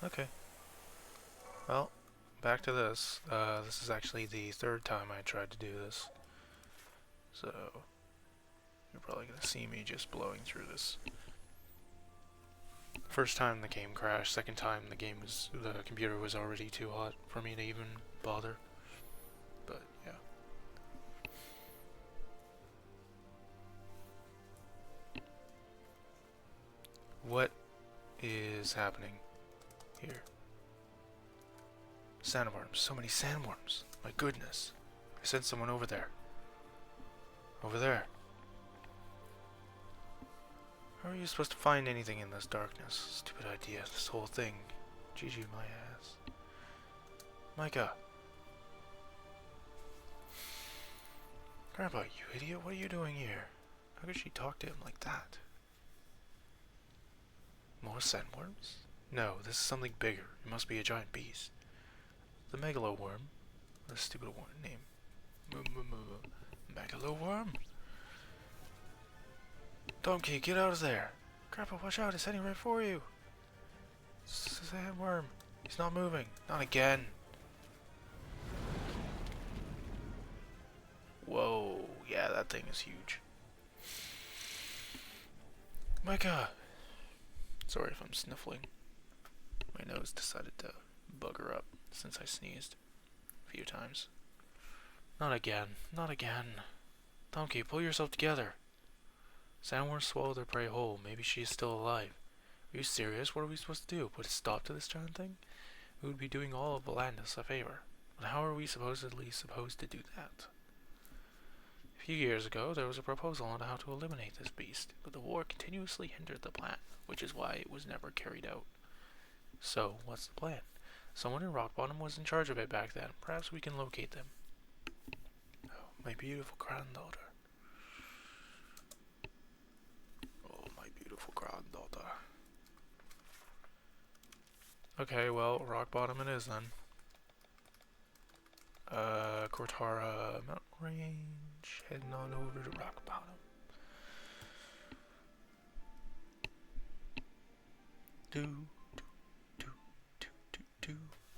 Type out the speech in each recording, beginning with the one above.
Okay. Well, back to this. This is actually the third time I tried to do this. So, you're probably gonna see me just blowing through this. First time the game crashed, second time the computer was already too hot for me to even bother. But, yeah. What is happening here? Sandworms. So many sandworms. My goodness. I sent someone over there. Over there. How are you supposed to find anything in this darkness? Stupid idea. This whole thing. GG my ass. Micah. Grandpa, you idiot. What are you doing here? How could she talk to him like that? More sandworms? No, this is something bigger. It must be a giant beast. The megaloworm. The stupid name. Megaloworm? Donkey, get out of there! Grandpa, watch out, it's heading right for you! It's a sandworm. He's not moving. Not again. Whoa, yeah, that thing is huge. Micah! Sorry if I'm sniffling. My nose decided to bugger up since I sneezed a few times. Not again. Not again. Donkey, pull yourself together. Sandworms swallow their prey whole. Maybe she is still alive. Are you serious? What are we supposed to do? Put a stop to this giant thing? We would be doing all of Volandis a favor. But how are we supposedly supposed to do that? A few years ago, there was a proposal on how to eliminate this beast, but the war continuously hindered the plan, which is why it was never carried out. So, what's the plan? Someone in Rock Bottom was in charge of it back then. Perhaps we can locate them. Oh, my beautiful granddaughter. Oh, my beautiful granddaughter. Okay, well, Rock Bottom it is then. Cortara Mountain Range, heading on over to Rock Bottom.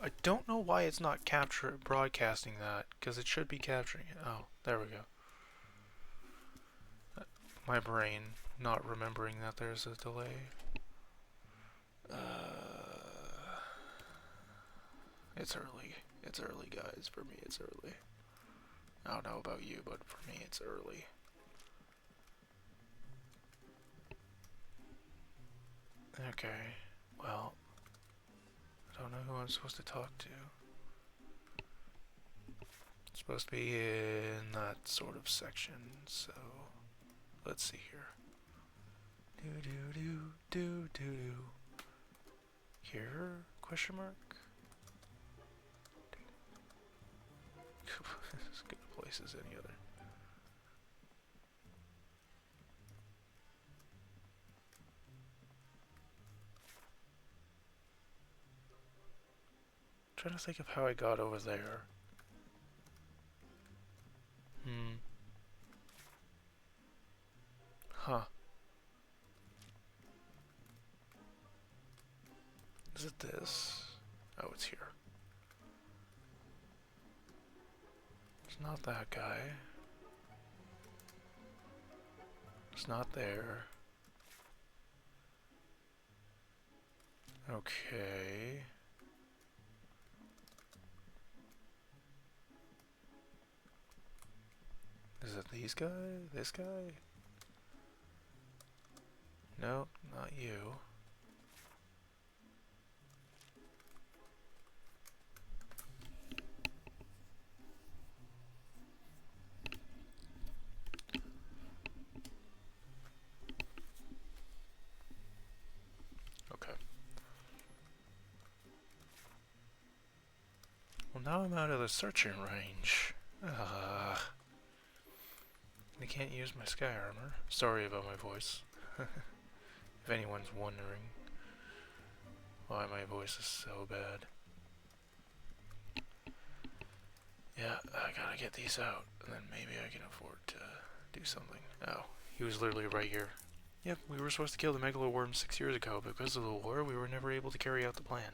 I don't know why it's not broadcasting that, because it should be capturing it. Oh, there we go. My brain not remembering that there's a delay. It's early. It's early, guys. For me, it's early. I don't know about you, but for me, it's early. Okay, well, I don't know who I'm supposed to talk to. It's supposed to be in that sort of section, so let's see here. Do. Here? Question mark? As good a place as any other. I'm trying to think of how I got over there. Huh. Is it this? Oh, it's here. It's not that guy. It's not there. Okay. Is it these guys? This guy? No, not you. Okay. Well, now I'm out of the searching range. I can't use my sky armor. Sorry about my voice. If anyone's wondering why my voice is so bad. Yeah, I gotta get these out, and then maybe I can afford to do something. Oh, he was literally right here. Yep, we were supposed to kill the megaloworm 6 years ago, but because of the war, we were never able to carry out the plan.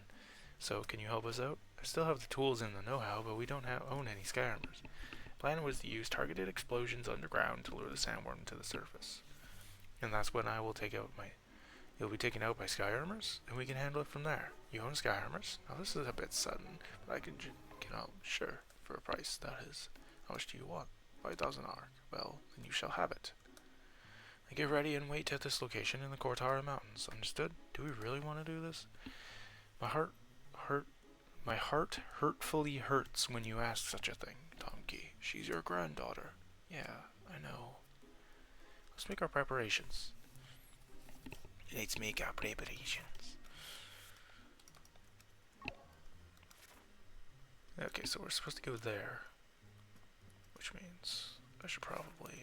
So, can you help us out? I still have the tools and the know-how, but we don't own any skyarmors. Plan was to use targeted explosions underground to lure the sandworm to the surface. And that's when I will take out my... You'll be taken out by skyarmors, and we can handle it from there. You own skyarmors? Now this is a bit sudden, but I can sure, for a price, that is. How much do you want? 5,000 arc. Well, then you shall have it. Now get ready and wait at this location in the Kortara Mountains. Understood? Do we really want to do this? My heart hurtfully hurts when you ask such a thing, Tomki. She's your granddaughter. Yeah, I know. Let's make our preparations. Let's make our preparations. Okay, so we're supposed to go there. Which means I should probably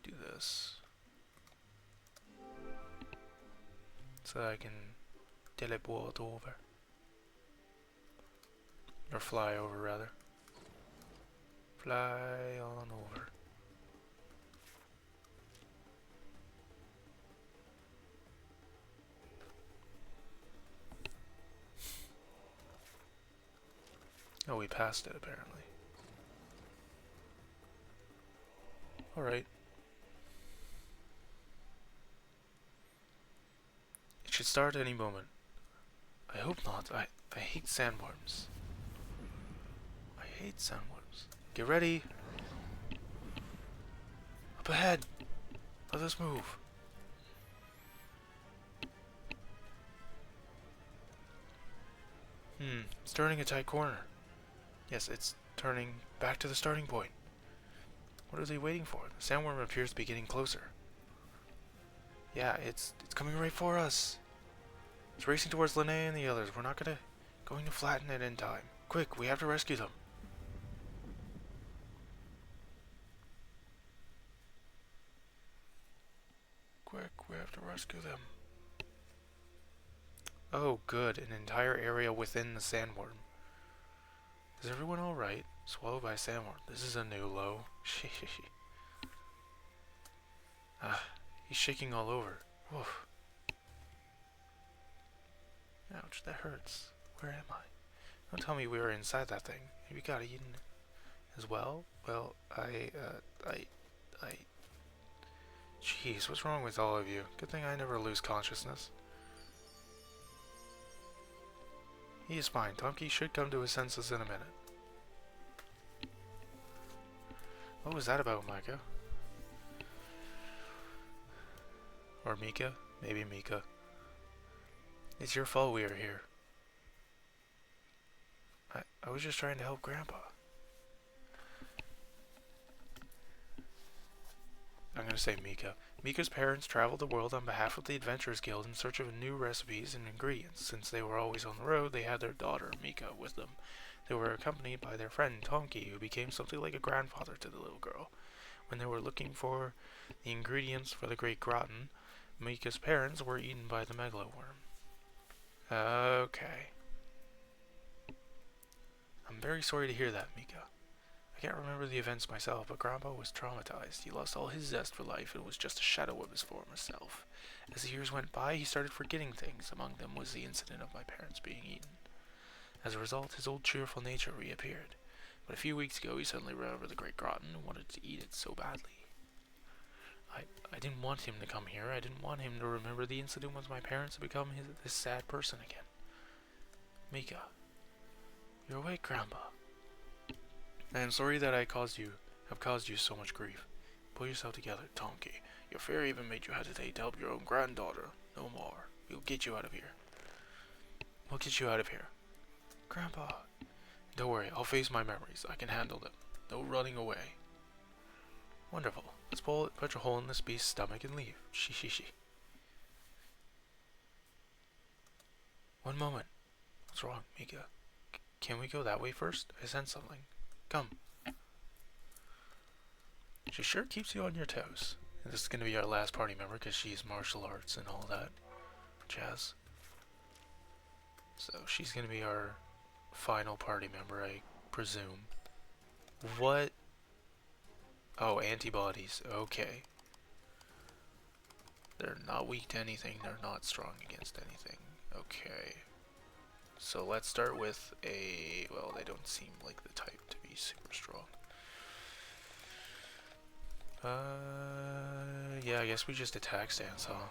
do this. So that I can teleport over. Or fly over, rather. Fly on over. Oh, we passed it, apparently. Alright. It should start any moment. I hope not. I hate sandworms. I hate sandworms. Get ready. Up ahead. Let us move. It's turning a tight corner. Yes, it's turning back to the starting point. What are they waiting for? The sandworm appears to be getting closer. Yeah, it's coming right for us. It's racing towards Linnea and the others. We're not going to flatten it in time. Quick, we have to rescue them. Quick, we have to rescue them. Oh, good. An entire area within the sandworm. Is everyone alright? Swallowed by a sandworm. This is a new low. He's shaking all over. Woof. Ouch, that hurts. Where am I? Don't tell me we were inside that thing. Maybe got eaten as well? Well, Jeez, what's wrong with all of you? Good thing I never lose consciousness. He is fine. Tomki should come to his senses in a minute. What was that about, Micah? Or Mika? Maybe Mika. It's your fault we are here. I was just trying to help Grandpa. I'm gonna say Mika. Mika's parents traveled the world on behalf of the Adventurers Guild in search of new recipes and ingredients. Since they were always on the road, they had their daughter, Mika, with them. They were accompanied by their friend, Tomki, who became something like a grandfather to the little girl. When they were looking for the ingredients for the Great Groton, Mika's parents were eaten by the megaloworm. Okay. I'm very sorry to hear that, Mika. I can't remember the events myself, but Grandpa was traumatized. He lost all his zest for life and was just a shadow of his former self. As the years went by, he started forgetting things. Among them was the incident of my parents being eaten. As a result, his old cheerful nature reappeared. But a few weeks ago, he suddenly remembered the Great Groton and wanted to eat it so badly. I didn't want him to come here. I didn't want him to remember the incident with my parents and become this sad person again. Mika, you're awake, Grandpa. I am sorry that have caused you so much grief. Pull yourself together, Tomki. Your fear even made you hesitate to help your own granddaughter. No more. We'll get you out of here. We'll get you out of here. Grandpa. Don't worry, I'll face my memories. I can handle them. No running away. Wonderful. Let's punch a hole in this beast's stomach and leave. She. One moment. What's wrong, Mika? Can we go that way first? I sense something. Come. She sure keeps you on your toes. And this is going to be our last party member because she's martial arts and all that jazz. So she's going to be our final party member, I presume. What? Oh, antibodies. Okay. They're not weak to anything. They're not strong against anything. Okay. So let's start with a, well, they don't seem like the type to be super strong. Yeah, I guess we just attack stance, huh?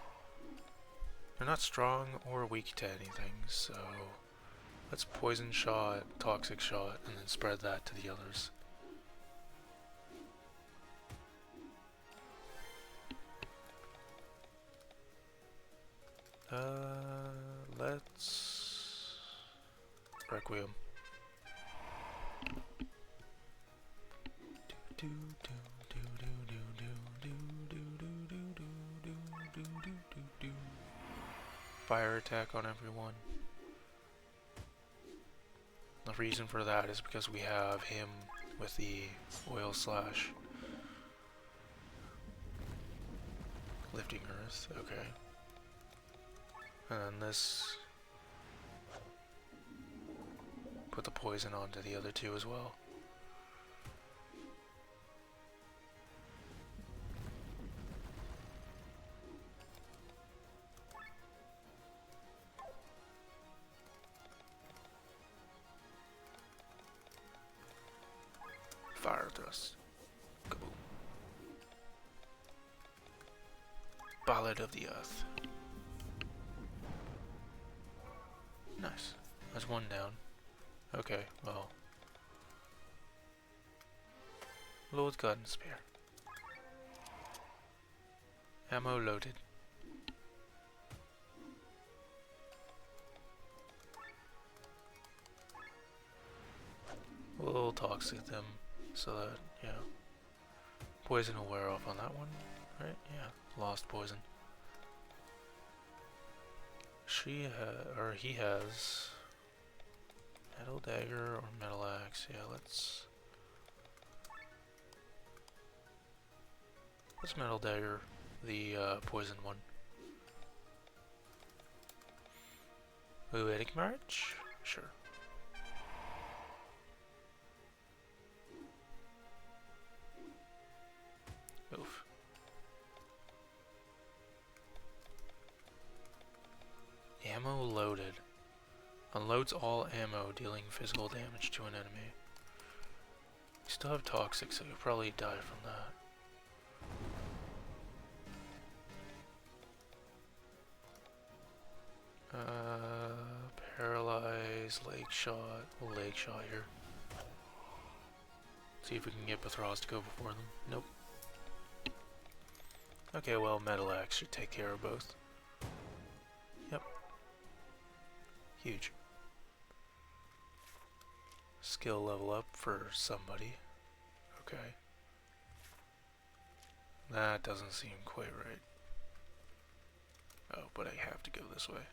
They're not strong or weak to anything, so let's poison shot, toxic shot, and then spread that to the others. Let's Requiem. Fire attack on everyone. The reason for that is because we have him with the oil slash. Lifting earth, okay. And then this, put the poison onto the other two as well. Fire thrust. Kaboom. Ballad of the Earth. Nice. That's one down. Okay, well. Lord's Garden Spear. Ammo loaded. We'll toxic them so that, yeah. Poison will wear off on that one, right? Yeah, lost poison. She or he has metal dagger or metal axe. Yeah, let's metal dagger the poison one. Poetic March? Sure. Oof. Ammo loaded. Unloads all ammo, dealing physical damage to an enemy. You still have toxic, so you'll probably die from that. Paralyze, leg shot. We'll leg shot here. See if we can get Bethros to go before them. Nope. Okay, well, Metal Axe should take care of both. Yep. Huge. Skill level up for somebody. Okay. That doesn't seem quite right. Oh, but I have to go this way.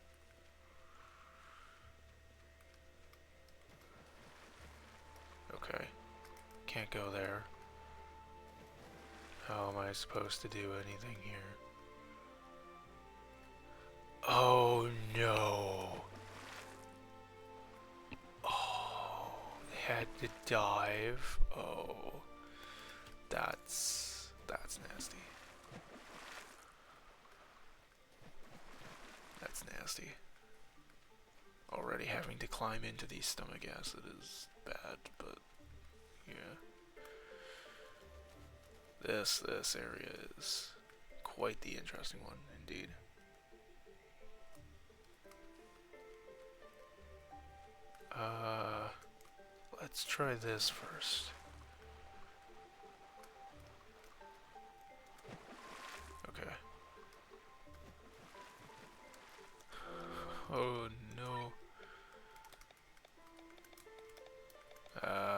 Okay. Can't go there. How am I supposed to do anything here? Oh no! Oh, they had to dive. Oh, that's nasty. That's nasty. Already having to climb into the stomach acid is bad, but yeah. This area is quite the interesting one indeed. Let's try this first. Okay. Oh no.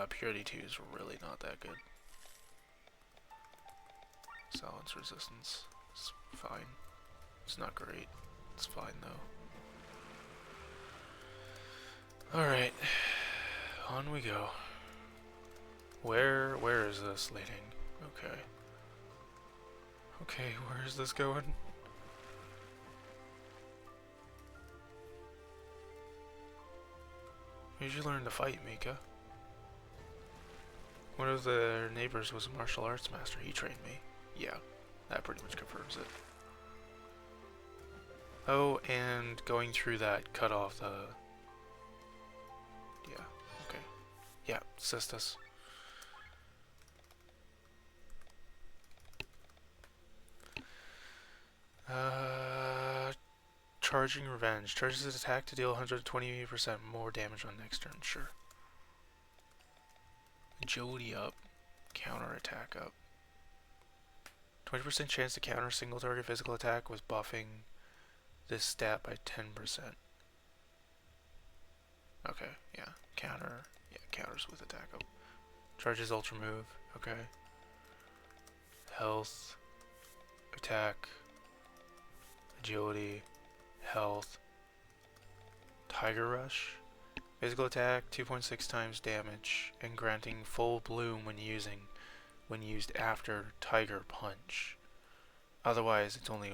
Purity 2 is really not that good. Silence resistance is fine. It's not great. It's fine though. Alright. On we go. Where is this leading? Okay. Okay, where is this going? Where'd you learn to fight, Mika? One of their neighbors was a martial arts master. He trained me. Yeah, that pretty much confirms it. Oh, and going through that cut off the Yeah, Sistas. Charging Revenge. Charges its attack to deal 120% more damage on next turn. Sure. Agility up. Counter attack up. 20% chance to counter single target physical attack was buffing this stat by 10%. Okay, yeah. Counter. Yeah, counters with attack up. Charges ultra move. Okay. Health. Attack. Agility. Health. Tiger Rush. Physical attack, 2.6 times damage, and granting full bloom when used after Tiger Punch. Otherwise, it's only.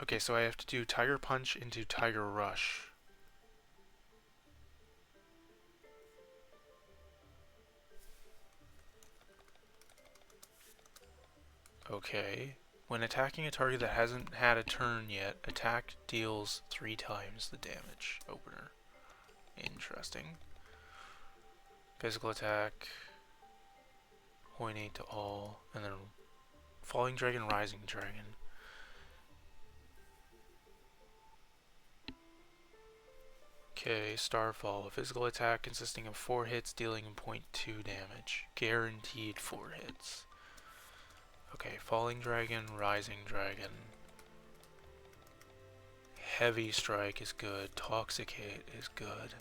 Okay, so I have to do Tiger Punch into Tiger Rush. Okay. When attacking a target that hasn't had a turn yet, attack deals 3 times the damage. Opener. Interesting. Physical attack. 0.8 to all. And then Falling Dragon, Rising Dragon. Okay, Starfall. A physical attack consisting of 4 hits dealing 0.2 damage. Guaranteed 4 hits. Okay, Falling Dragon, Rising Dragon. Heavy Strike is good. Toxicate is good.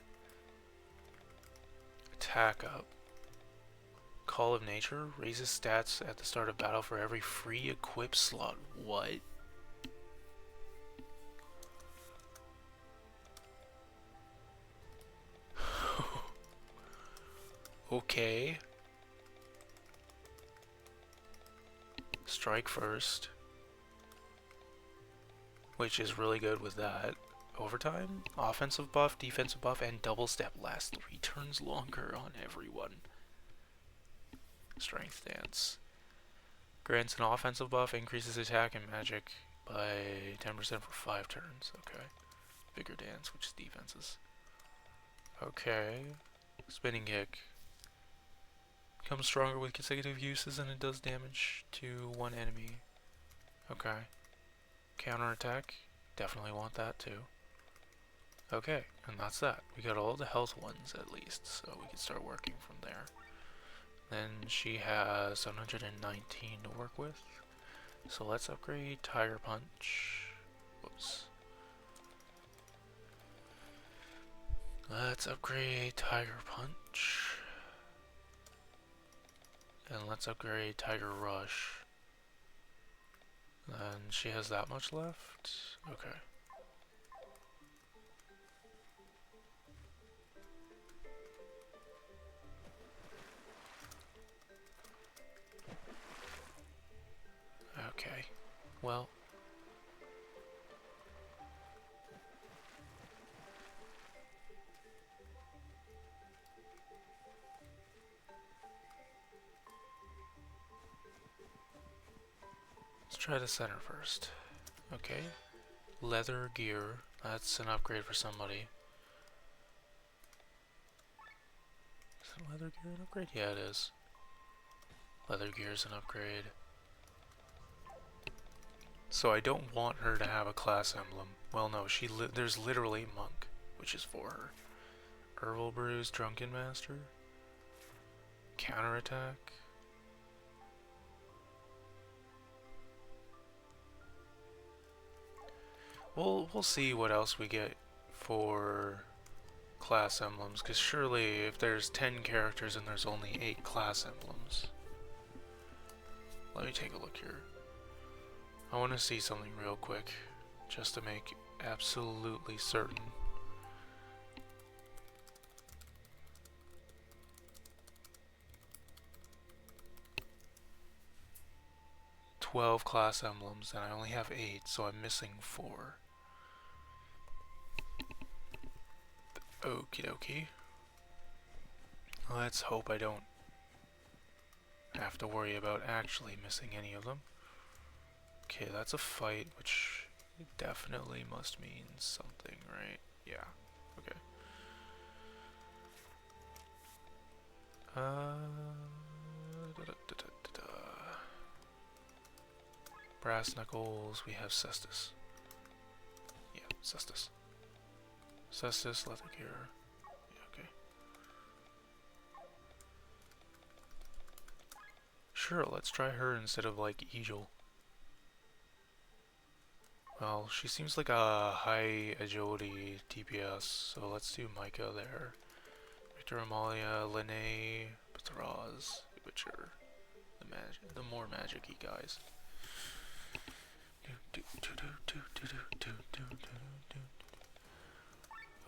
Attack up. Call of Nature raises stats at the start of battle for every free equip slot. What? Okay. Strike first. Which is really good with that. Overtime, offensive buff, defensive buff, and double step lasts 3 turns longer on everyone. Strength Dance. Grants an offensive buff, increases attack and magic by 10% for 5 turns. Okay. Vigor Dance, which is defenses. Okay. Spinning Kick. Becomes stronger with consecutive uses and it does damage to 1 enemy. Okay. Counter attack. Definitely want that too. Okay, and that's that. We got all the health ones at least, so we can start working from there. Then she has 719 to work with. So let's upgrade Tiger Punch. Whoops. Let's upgrade Tiger Punch. And let's upgrade Tiger Rush. And she has that much left? Okay. Okay. Well. Let's try the center first. Okay. Leather gear. That's an upgrade for somebody. Is leather gear an upgrade? Yeah, it is. Leather gear is an upgrade. So I don't want her to have a class emblem. Well, no, there's literally Monk, which is for her. Herbal Brews, Drunken Master. Counterattack. We'll see what else we get for class emblems, because surely if there's 10 characters and there's only 8 class emblems. Let me take a look here. I want to see something real quick, just to make absolutely certain. "12 class emblems, and I only have 8, so I'm missing 4. Okie dokie. Let's hope I don't have to worry about actually missing any of them. Okay, that's a fight, which definitely must mean something, right? Yeah. Okay. Brass knuckles. We have cestus. Yeah, cestus. Cestus, leather gear. Yeah, okay. Sure, let's try her instead of like Egil. Well, she seems like a high agility DPS, so let's do Micah there. Victor Amalia, Linnae, Patraz, Witcher, the more magic-y guys.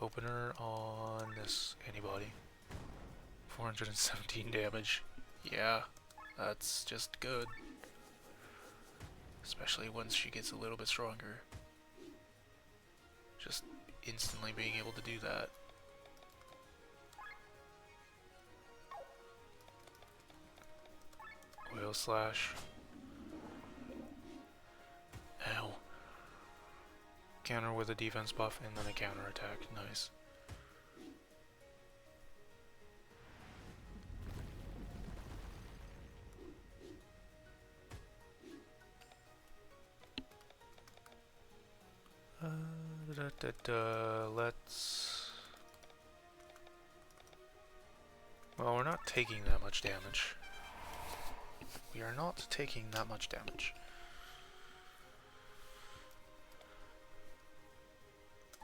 Opener on this anybody. 417 damage. Yeah, that's just good. Especially once she gets a little bit stronger. Just instantly being able to do that. Oil slash. Ow. Counter with a defense buff and then a counter attack. Nice. Let's... Well, we're not taking that much damage. We are not taking that much damage.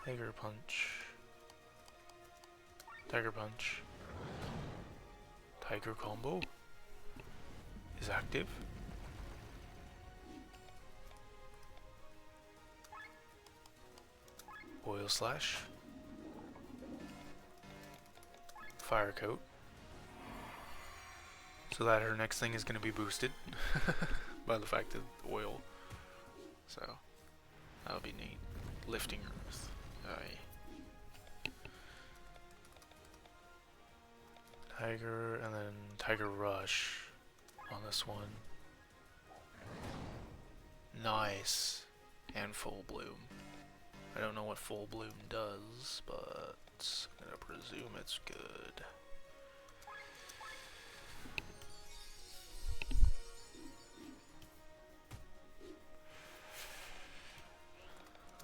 Tiger Punch. Tiger Punch. Tiger Combo is active. Oil Slash. Fire Coat. So that her next thing is going to be boosted by the fact of oil. So that'll be neat. Lifting Earth. Aye. Tiger and then Tiger Rush on this one. Nice. And Full Bloom. I don't know what Full Bloom does, but I'm gonna presume it's good.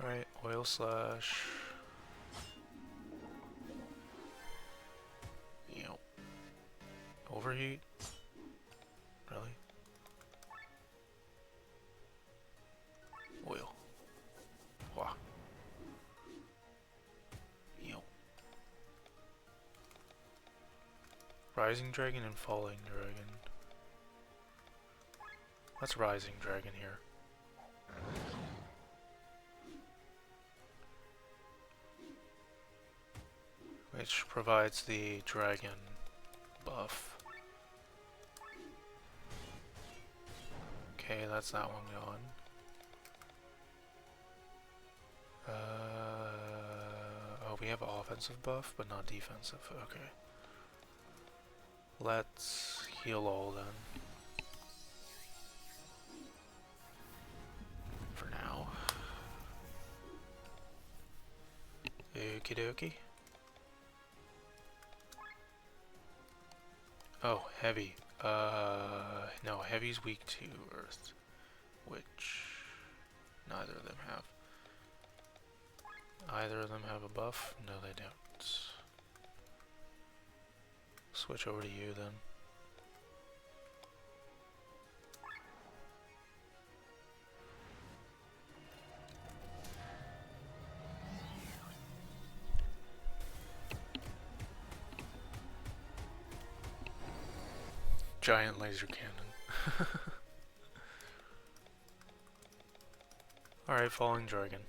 Alright, Oil Slash. Yep. Overheat? Really? Oil. Wow. Yep. Rising Dragon and Falling Dragon. That's Rising Dragon here. Which provides the dragon buff. Okay, that's that one gone. Oh, we have offensive buff, but not defensive. Okay. Let's heal all then. For now. Okie dokie. Oh, heavy. No, heavy's weak to earth, which neither of them have. Either of them have a buff? No, they don't. Switch over to you then. Giant laser cannon. Alright, Falling Dragon.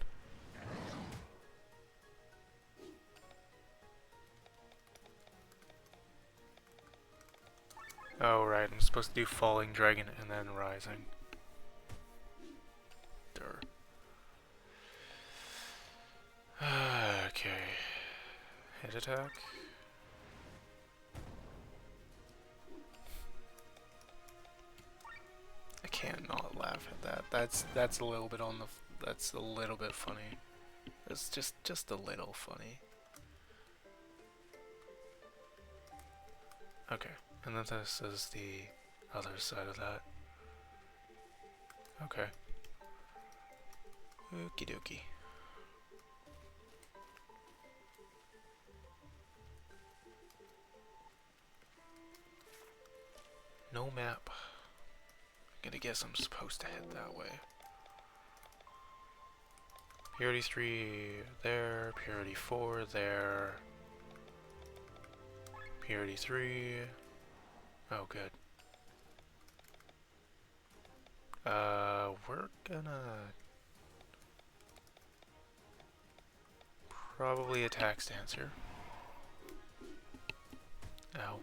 Oh, right, I'm supposed to do Falling Dragon and then Rising. Durr. Okay. Hit attack. I can't not laugh at that. That's a little bit on the... That's a little bit funny. It's just a little funny. Okay. And then this is the other side of that. Okay. Okie dokie. No map. I'm gonna guess I'm supposed to head that way. Purity 3 there, Purity 4 there. Purity 3. Oh, good. We're gonna probably attack stance here. Ow.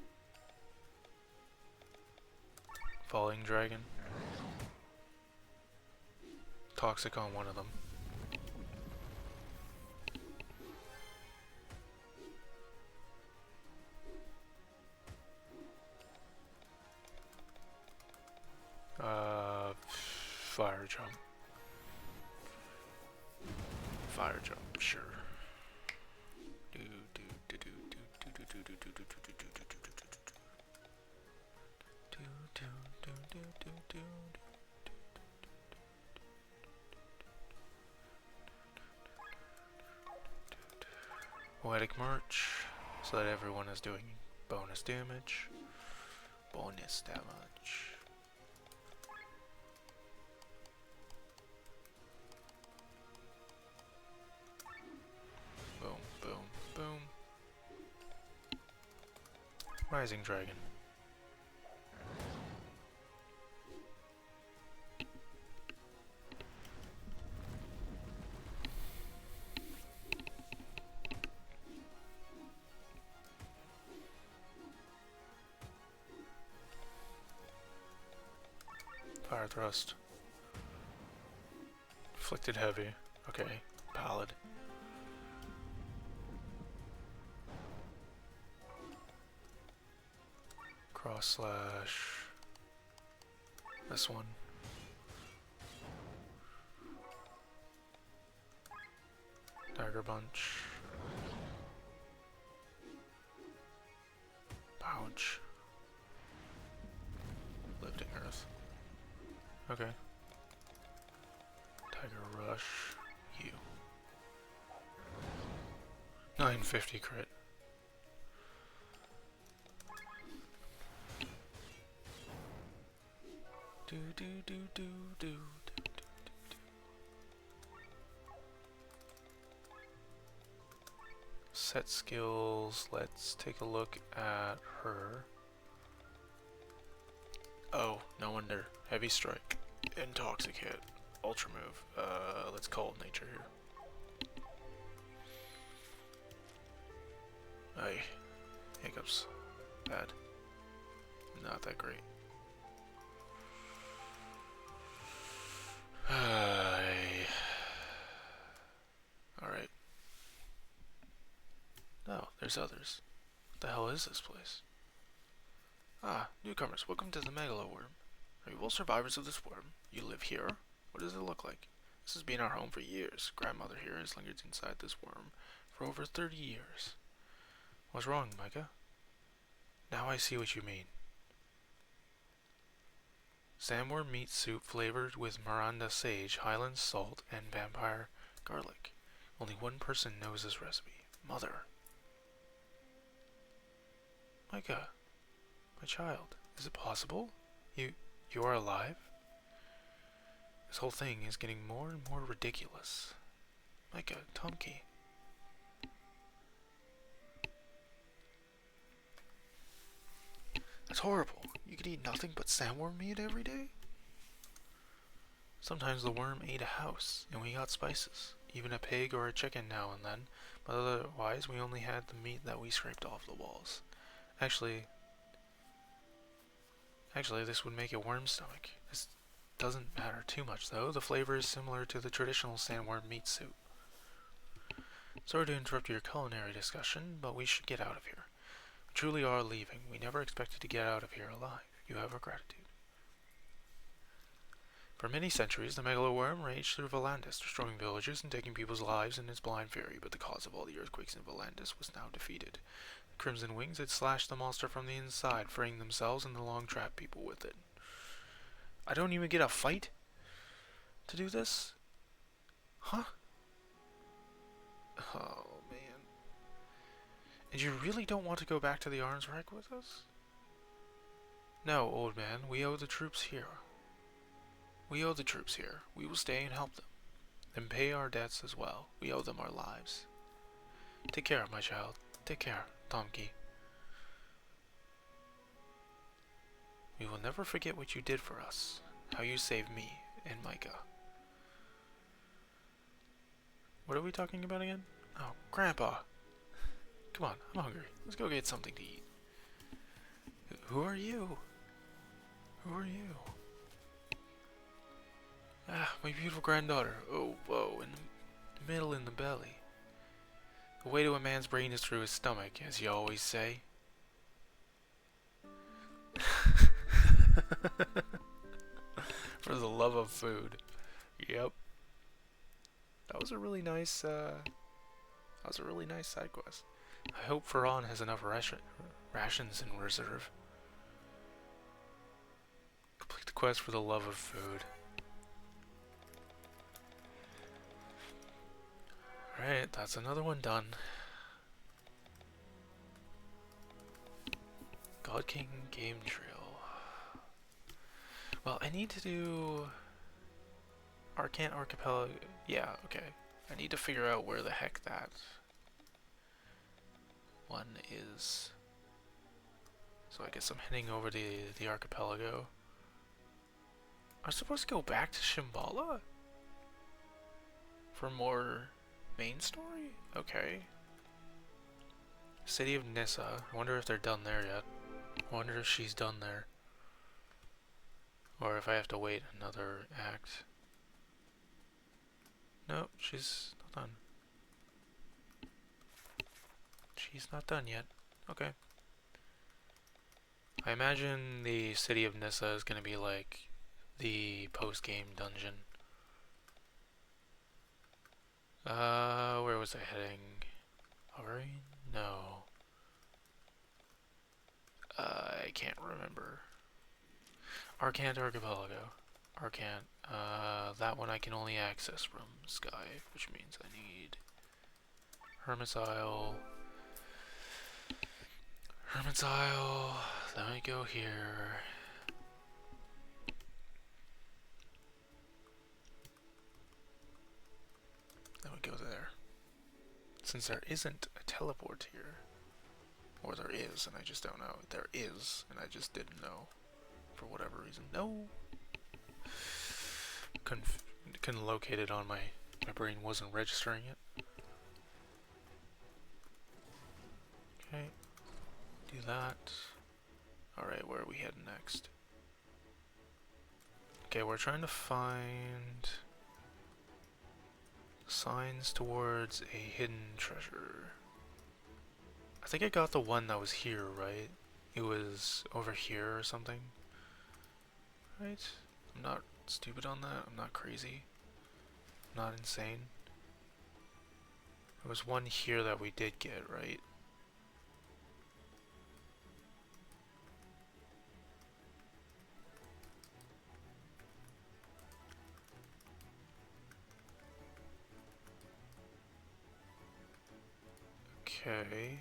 Falling dragon. Toxic on one of them. Fire jump. Fire jump, sure. Poetic March, so that everyone is doing bonus damage. Bonus damage. Boom, boom, boom. Rising Dragon. Fire Thrust. Afflicted Heavy. Okay. Pallid. Cross slash. This one. Dagger Bunch. Pouch. Lifting Earth. Okay. Tiger Rush. You. 950 crit. Do do do do do do. Set skills. Let's take a look at her. Oh, no wonder. Heavy Strike. Intoxicate. Ultra move. Let's Cold Nature here. Aye. Hiccups. Bad. Not that great. Alright. No, there's others. What the hell is this place? Ah, newcomers, welcome to the Megaloworm. Are you all survivors of this worm? You live here? What does it look like? This has been our home for years. Grandmother here has lingered inside this worm for over 30 years. What's wrong, Micah? Now I see what you mean. Sandworm meat soup flavored with Miranda sage, Highland salt, and vampire garlic. Only one person knows this recipe. Mother. Micah, my child, is it possible? You are alive? This whole thing is getting more and more ridiculous. Micah, Tomke. That's horrible. You could eat nothing but sandworm meat every day? Sometimes the worm ate a house, and we got spices. Even a pig or a chicken now and then, but otherwise we only had the meat that we scraped off the walls. Actually, this would make a worm stomach. This doesn't matter too much, though. The flavor is similar to the traditional sandworm meat soup. Sorry to interrupt your culinary discussion, but we should get out of here. We truly are leaving. We never expected to get out of here alive. You have our gratitude. For many centuries, the megaloworm raged through Volandis, destroying villages and taking people's lives in its blind fury, but the cause of all the earthquakes in Volandis was now defeated. The crimson wings, it slashed the monster from the inside, freeing themselves and the long trap people with it. I don't even get a fight to do this? Huh? Oh, man. And you really don't want to go back to the Arms Reich with us? No, old man, we owe the troops here. We owe the troops here. We will stay and help them. And pay our debts as well. We owe them our lives. Take care, my child. Take care, Tomki. We will never forget what you did for us. How you saved me and Micah. What are we talking about again? Oh, Grandpa. Come on, I'm hungry. Let's go get something to eat. Who are you? Who are you? Ah, my beautiful granddaughter. Oh, whoa, in the middle in the belly. The way to a man's brain is through his stomach, as you always say. For the love of food. Yep. That was a really nice side quest. I hope Ferran has enough rations in reserve. Complete the quest for the love of food. Alright, that's another one done. God King Game Trail. Well, I need to do Arcant Archipelago. Yeah, okay. I need to figure out where the heck that one is. So I guess I'm heading over to the archipelago. I'm supposed to go back to Shambhala? For more main story? Okay. City of Nissa. I wonder if they're done there yet. I wonder if she's done there. Or if I have to wait another act. Nope, she's not done. She's not done yet. Okay. I imagine the City of Nissa is gonna be like the post-game dungeon. Where was I heading? Alright? No. I can't remember. Arcant Archipelago. Arcant. That one I can only access from Sky, which means I need Hermit's Isle. Hermit's Isle. Let me go here. Then we go there. Since there isn't a teleport here, or there is, and I just don't know. There is, and I just didn't know. For whatever reason. No! Couldn't locate it on my brain wasn't registering it. Okay. Do that. Alright, where are we heading next? Okay, we're trying to find signs towards a hidden treasure. I think I got the one that was here, right? It was over here or something. Right? I'm not stupid on that. I'm not crazy. I'm not insane. There was one here that we did get, right? Okay.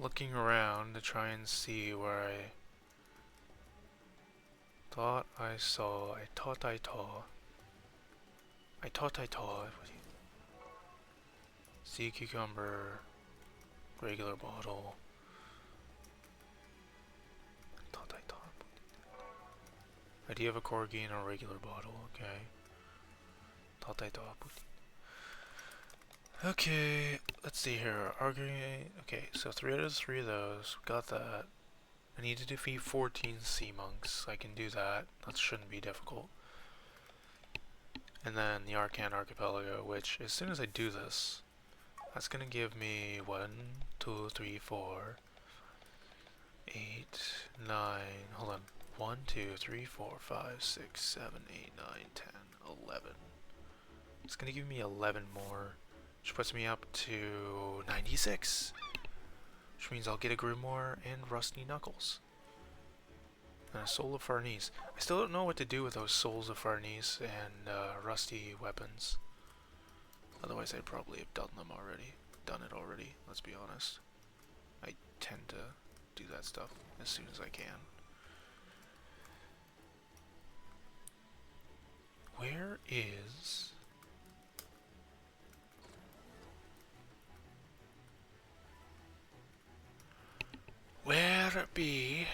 Looking around to try and see where I thought I saw. I thought I saw. Sea cucumber, regular bottle. Idea of a corgi in a regular bottle, okay. Okay, let's see here. Okay, so 3 out of 3 of those. Got that. I need to defeat 14 sea monks. I can do that. That shouldn't be difficult. And then the Arcant Archipelago, which as soon as I do this, that's gonna give me 1, 2, 3, 4, 8, 9. Hold on. 1, 2, 3, 4, 5, 6, 7, 8, 9, 10, 11. It's gonna give me 11 more, which puts me up to 96. Which means I'll get a Grimoire and Rusty Knuckles. And a Soul of Farnese. I still don't know what to do with those Souls of Farnese and Rusty weapons. Otherwise I'd probably have done it already, let's be honest. I tend to do that stuff as soon as I can. Where is... Where it be?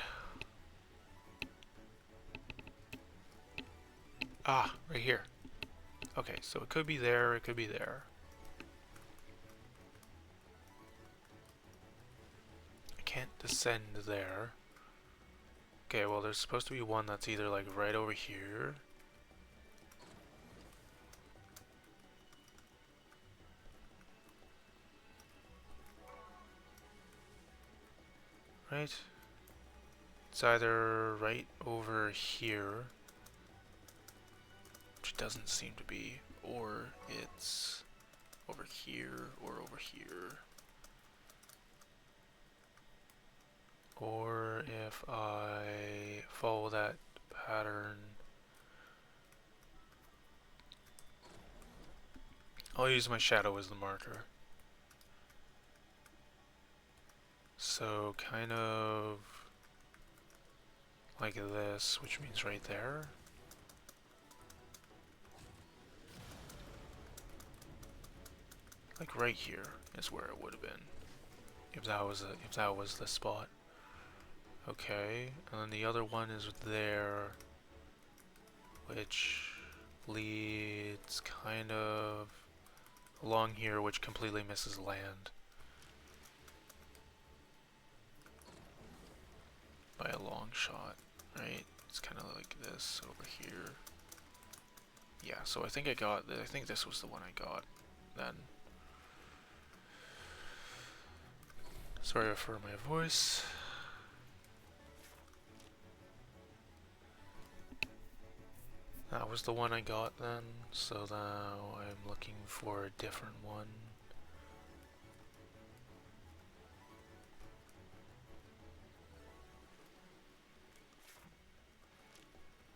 Ah, right here. Okay, so it could be there, it could be there. I can't descend there. Okay, well there's supposed to be one that's either like right over here. Right? It's either right over here, which it doesn't seem to be, or it's over here or over here. Or if I follow that pattern, I'll use my shadow as the marker. So kind of like this, which means right there. Like right here is where it would have been if that was the spot. Okay, and then the other one is there, which leads kind of along here, which completely misses land by a long shot, right? It's kind of like this over here. Yeah, so I think this was the one I got then. Sorry for my voice. That was the one I got then, so now I'm looking for a different one.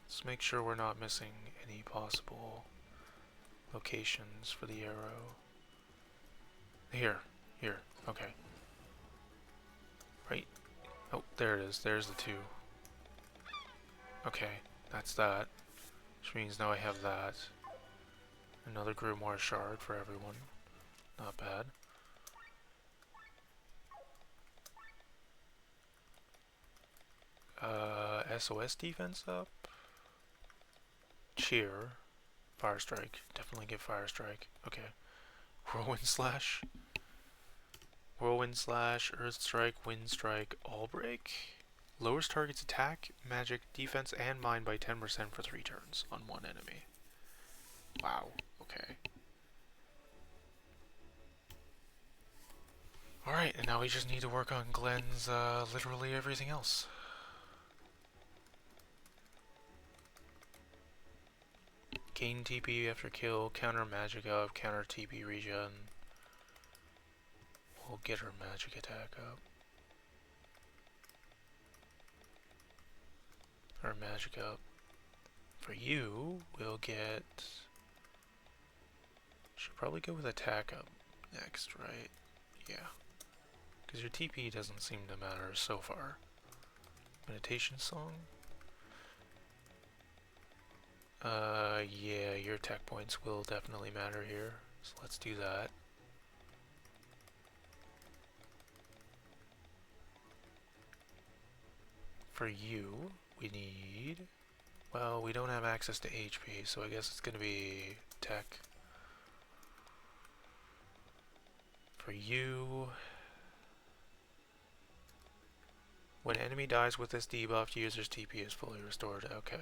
Let's make sure we're not missing any possible locations for the arrow. Here, okay. Right. Oh, there it is. There's the two. Okay, that's that. Which means now I have that. Another Grimoire shard for everyone. Not bad. SOS defense up. Cheer. Fire Strike. Definitely get Fire Strike. Okay. Whirlwind Slash. Whirlwind Slash, Earth Strike, Wind Strike, All Break. Lowers target's attack, magic, defense, and mine by 10% for 3 turns on one enemy. Wow. Okay. Alright, and now we just need to work on Glenn's literally everything else. Gain TP after kill, counter magic up, counter TP regen. We'll get her magic attack up. Her magic up. For you, we'll get... Should probably go with attack up next, right? Yeah. Because your TP doesn't seem to matter so far. Meditation song? Yeah, your attack points will definitely matter here. So let's do that. For you, we need... Well, we don't have access to HP, so I guess it's gonna be tech. For you... When enemy dies with this debuff, user's TP is fully restored. Okay.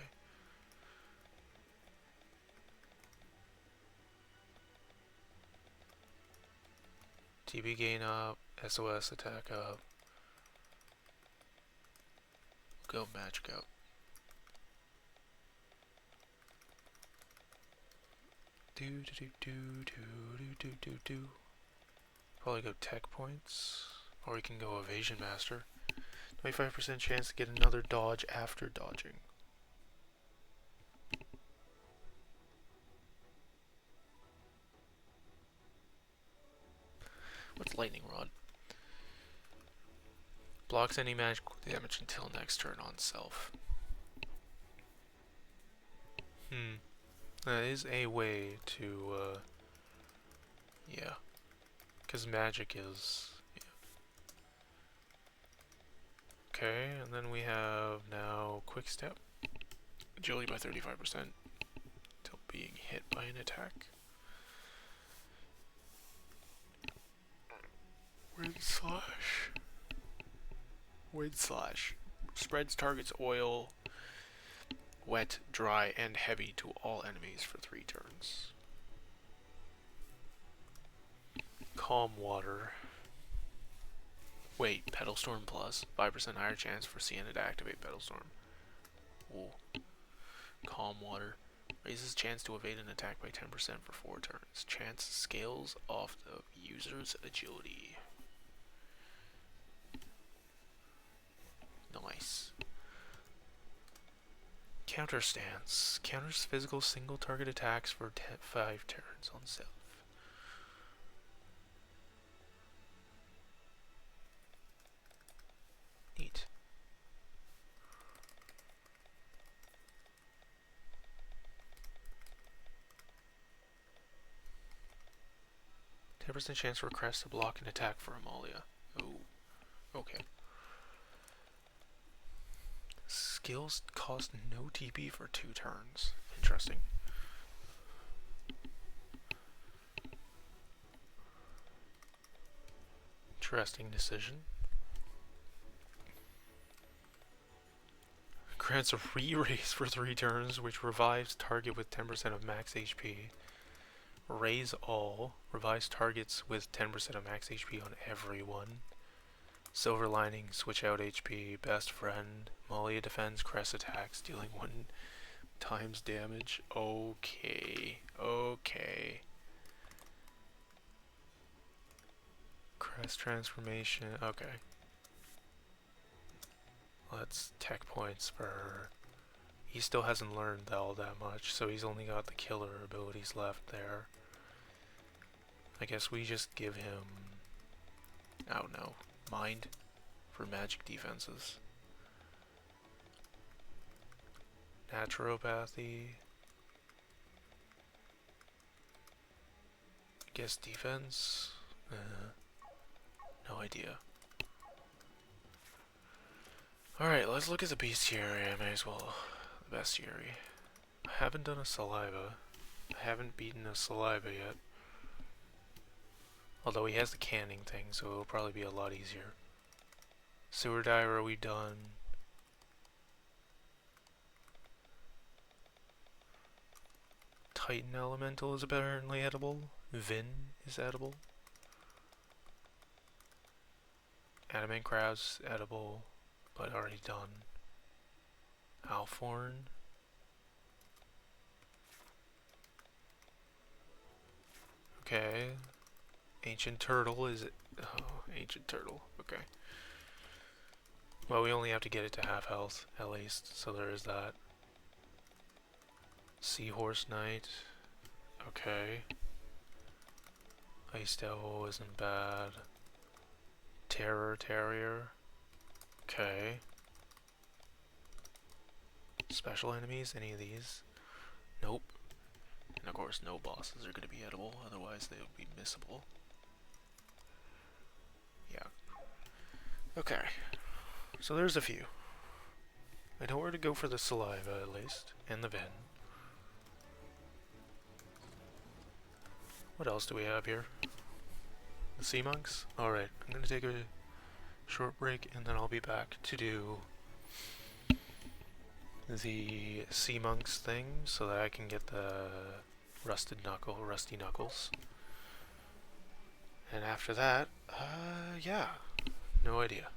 TP gain up, SOS attack up. Go magic up. Do do do do do do do do. Probably go tech points, or we can go evasion master. 25% chance to get another dodge after dodging. What's lightning rod? Blocks any magical damage until next turn on self. That is a way to, yeah. Because magic is, yeah. Okay, and then we have now quick step. Agility by 35% until being hit by an attack. Wind slash. Wind slash. Spreads target's oil, wet, dry, and heavy to all enemies for 3 turns. Calm water. Wait, Petal Storm plus. 5% higher chance for Sienna to activate Petal Storm. Ooh. Calm water. Raises chance to evade an attack by 10% for 4 turns. Chance scales off the user's agility. Nice. Counter stance. Counters physical single target attacks for 5 turns on self. Neat. %10 chance for Crest to block an attack for Amalia. Oh, okay. Skills cost no TP for 2 turns. Interesting. Interesting decision. Grants a re-raise for 3 turns, which revives target with 10% of max HP. Raise all. Revives targets with 10% of max HP on everyone. Silver lining, switch out HP, best friend. Malia defends, Crest attacks, dealing 1 times damage. Okay. Okay. Crest transformation. Okay. Let's tech points for... He still hasn't learned all that much, so he's only got the killer abilities left there. I guess we just give him... I don't know. Mind for magic defenses. Naturopathy. I guess defense? No idea. Alright, let's look at the bestiary. I may as well. The bestiary. I haven't done a saliva. I haven't beaten a saliva yet. Although he has the canning thing, so it'll probably be a lot easier. Sewer diver we done. Titan elemental is apparently edible. Vin is edible. Adamant crab's edible, but already done. Alphorn. Okay. Ancient turtle is it? Oh, ancient turtle. Okay. Well, we only have to get it to half health, at least, so there is that. Seahorse Knight. Okay. Ice Devil isn't bad. Terror Terrier. Okay. Special enemies? Any of these? Nope. And of course, no bosses are going to be edible, otherwise they would be missable. Yeah. Okay. So there's a few. I know where to go for the saliva, at least, and the Vin. What else do we have here? The Sea Monks? Alright, I'm going to take a short break, and then I'll be back to do the Sea Monks thing, so that I can get the Rusty Knuckles. And after that, yeah, no idea.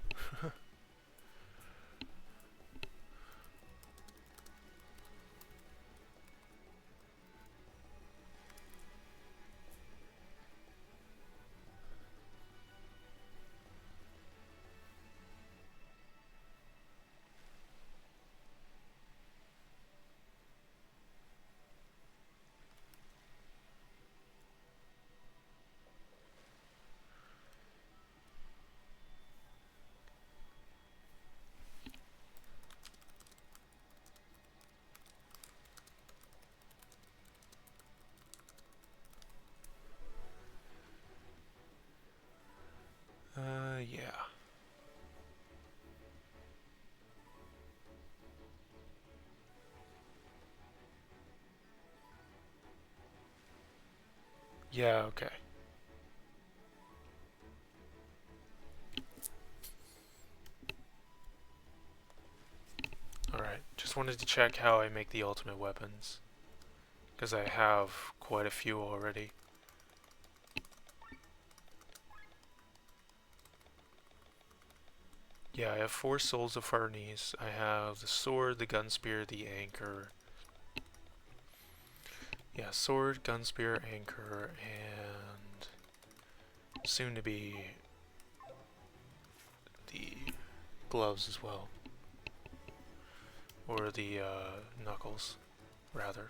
Yeah, okay. Alright, just wanted to check how I make the ultimate weapons, because I have quite a few already. Yeah, I have 4 souls of Farnese. I have the sword, the gun spear, the anchor. Yeah, sword, gun spear, anchor, and soon to be the gloves as well. Or the knuckles, rather.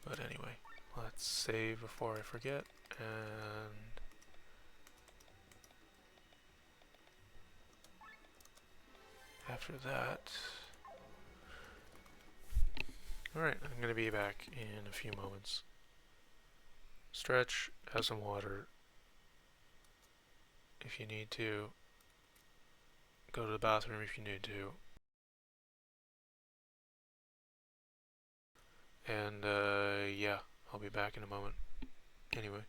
But anyway, let's save before I forget, and after that... Alright, I'm gonna be back in a few moments. Stretch, have some water. If you need to, go to the bathroom if you need to. And, yeah, I'll be back in a moment. Anyway.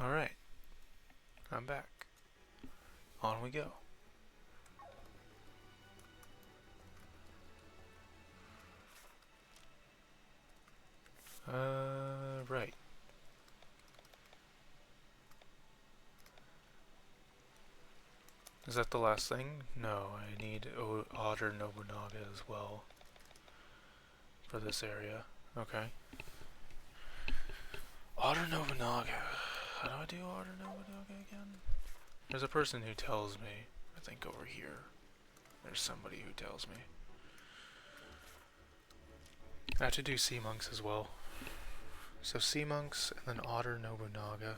Alright, I'm back. On we go. Right. Is that the last thing? No, I need Otter Nobunaga as well for this area. Okay. Otter Nobunaga. How do I do Otter Nobunaga again? There's a person who tells me. I think over here. There's somebody who tells me. I have to do Sea Monks as well. So Sea Monks and then Otter Nobunaga.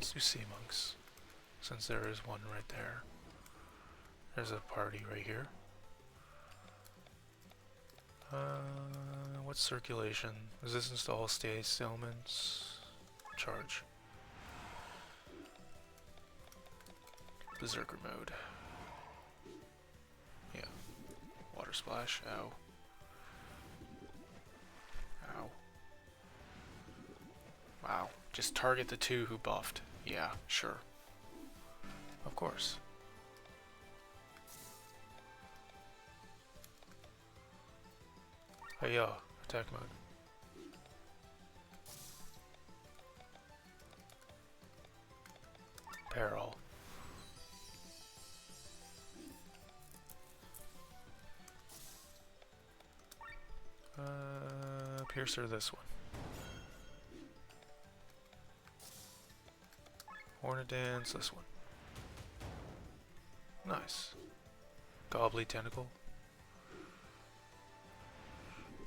let's do sea monks, since there is one right there. There's a party right here. What's circulation? Resistance to all states, ailments, charge. Berserker mode. Yeah. Water splash. Ow. Ow. Wow. Just target the two who buffed. Yeah, sure. Of course. Hey, attack mode. Peril. Piercer this one. Hornet Dance this one. Nice. Gobbly Tentacle.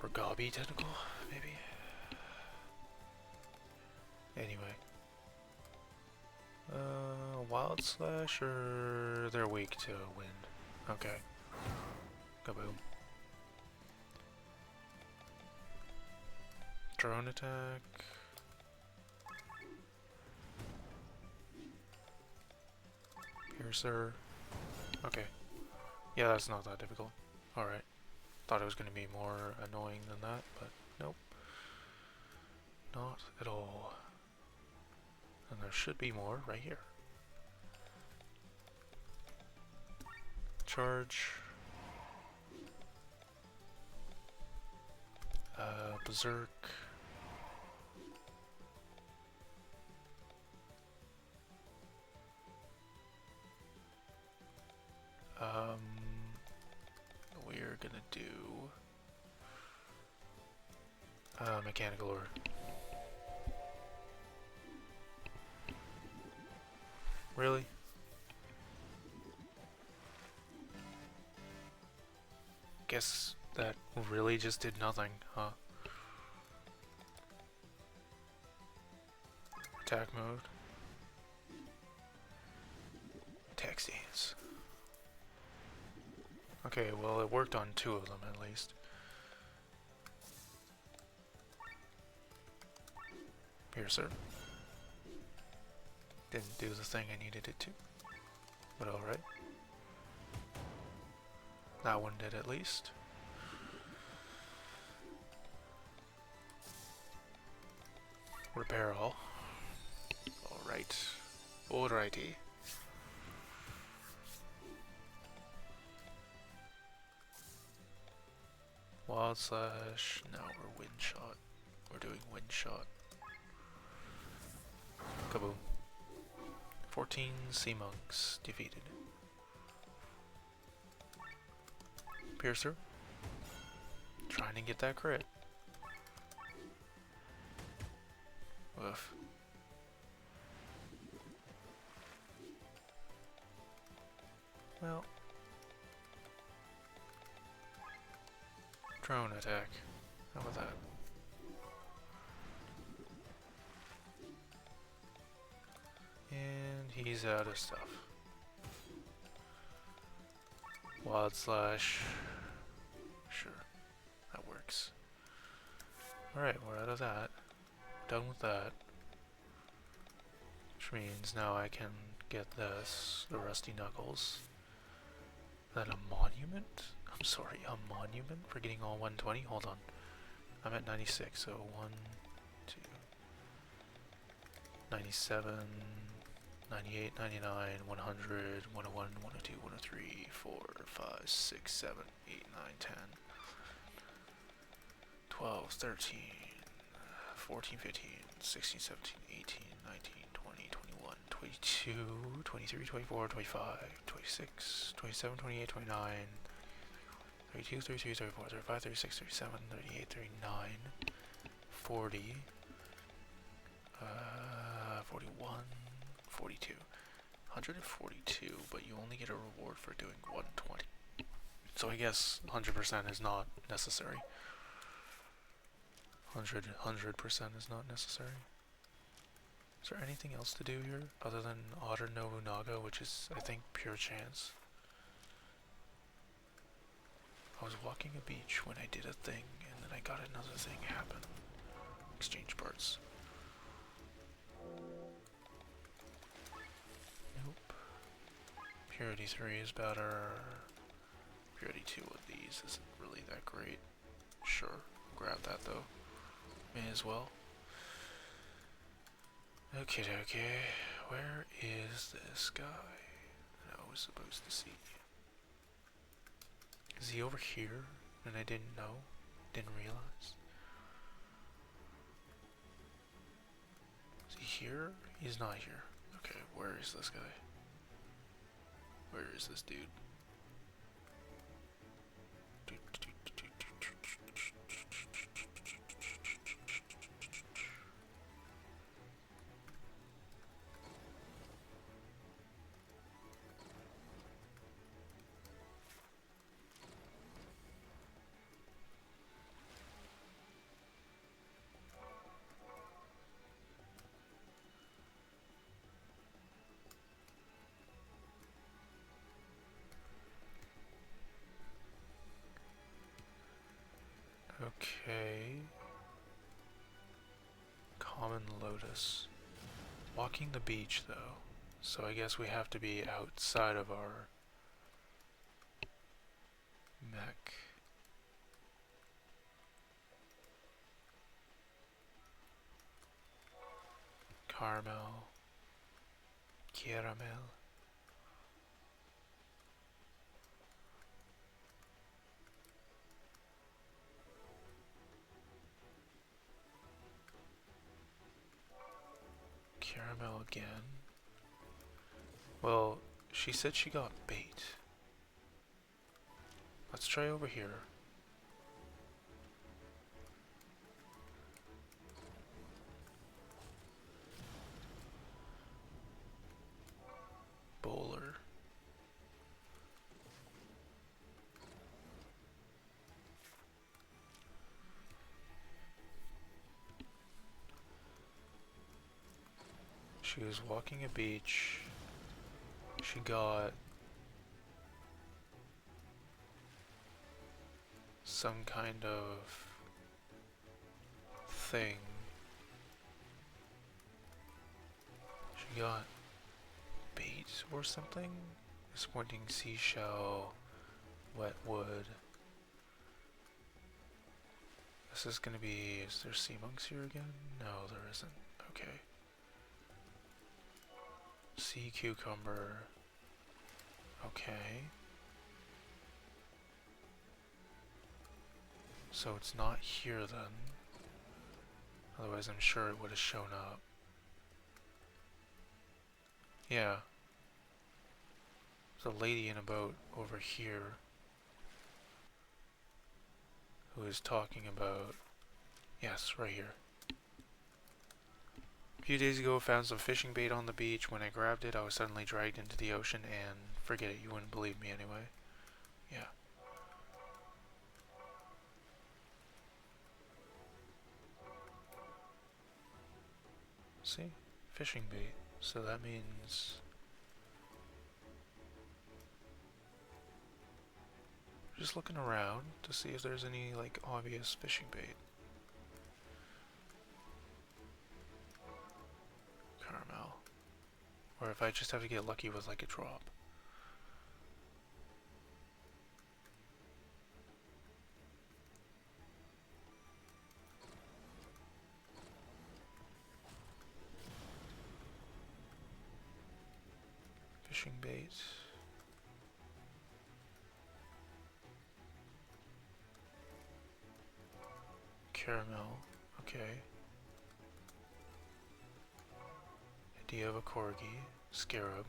Or Gobby Tentacle, maybe? Anyway. Wild Slash, or they're weak to wind. Okay. Kaboom. Drone attack. Piercer. Okay. Yeah, that's not that difficult. Alright. Thought it was going to be more annoying than that, but nope. Not at all. And there should be more right here. Charge. Berserk. We're gonna do mechanical order. Really? Guess that really just did nothing, huh? Attack mode. Attack stance. Okay, well it worked on 2 of them at least. Piercer. Didn't do the thing I needed it to. But alright. That one did at least. Repair all. Alright. Alrighty. Wild Slash. No, we're wind shot. We're doing wind shot. Kaboom. 14 sea monks defeated. Piercer. Trying to get that crit. Woof. Well. Drone attack. How about that? And he's out of stuff. Wild Slash. Sure. That works. Alright, we're out of that. Done with that. Which means now I can get this, the Rusty Knuckles. Then a monument? I'm sorry, a monument for getting all 120? Hold on. I'm at 96, so 1, 2, 97, 98, 99, 100, 101, 102, 103, 4, 5, 6, 7, 8, 9, 10, 12, 13, 14, 15, 16, 17, 18, 19, 20, 21, 22, 23, 24, 25, 26, 27, 28, 29, 32, 33, 34, 35, 36, 37, 38, 39, 40, 41, 42. 142, but you only get a reward for doing 120. So I guess 100% is not necessary. 100% is not necessary. Is there anything else to do here other than Otter Nobunaga, which is, I think, pure chance? I was walking a beach when I did a thing, and then I got another thing happen. Exchange parts. Nope. Purity 3 is better. Purity 2 of these isn't really that great. Sure, grab that though. May as well. Okay, where is this guy that I was supposed to see? Is he over here and I didn't know? Didn't realize? Is he here? He's not here. Okay, where is this guy? Where is this dude? Okay. Common Lotus. Walking the beach though. So I guess we have to be outside of our mech. Caramel. Caramel. Caramel again. Well, she said she got bait. Let's try over here. Bowler. She was walking a beach. She got some kind of thing. She got bait or something? Disappointing seashell, wet wood. This is gonna be, is there sea monks here again? No, there isn't. Okay. Sea cucumber. Okay. So it's not here then. Otherwise I'm sure it would have shown up. Yeah. There's a lady in a boat over here who is talking about, yes, right here. A few days ago, found some fishing bait on the beach. When I grabbed it, I was suddenly dragged into the ocean and forget it, you wouldn't believe me anyway. Yeah. See? Fishing bait. So that means just looking around to see if there's any like obvious fishing bait. Caramel. Or if I just have to get lucky with like a drop. Fishing bait. Caramel. Okay. Idea of a corgi. Scarab.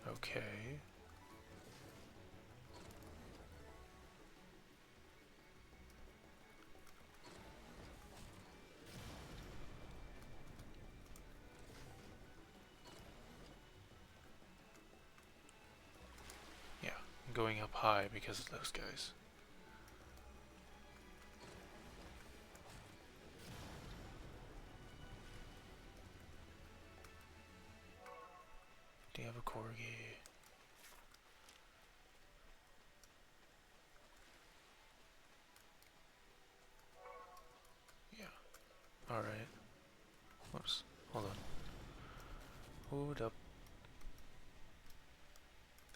Okay. Yeah, I'm going up high because of those guys. have a corgi. Yeah. Alright. Whoops. Hold on. Hold up.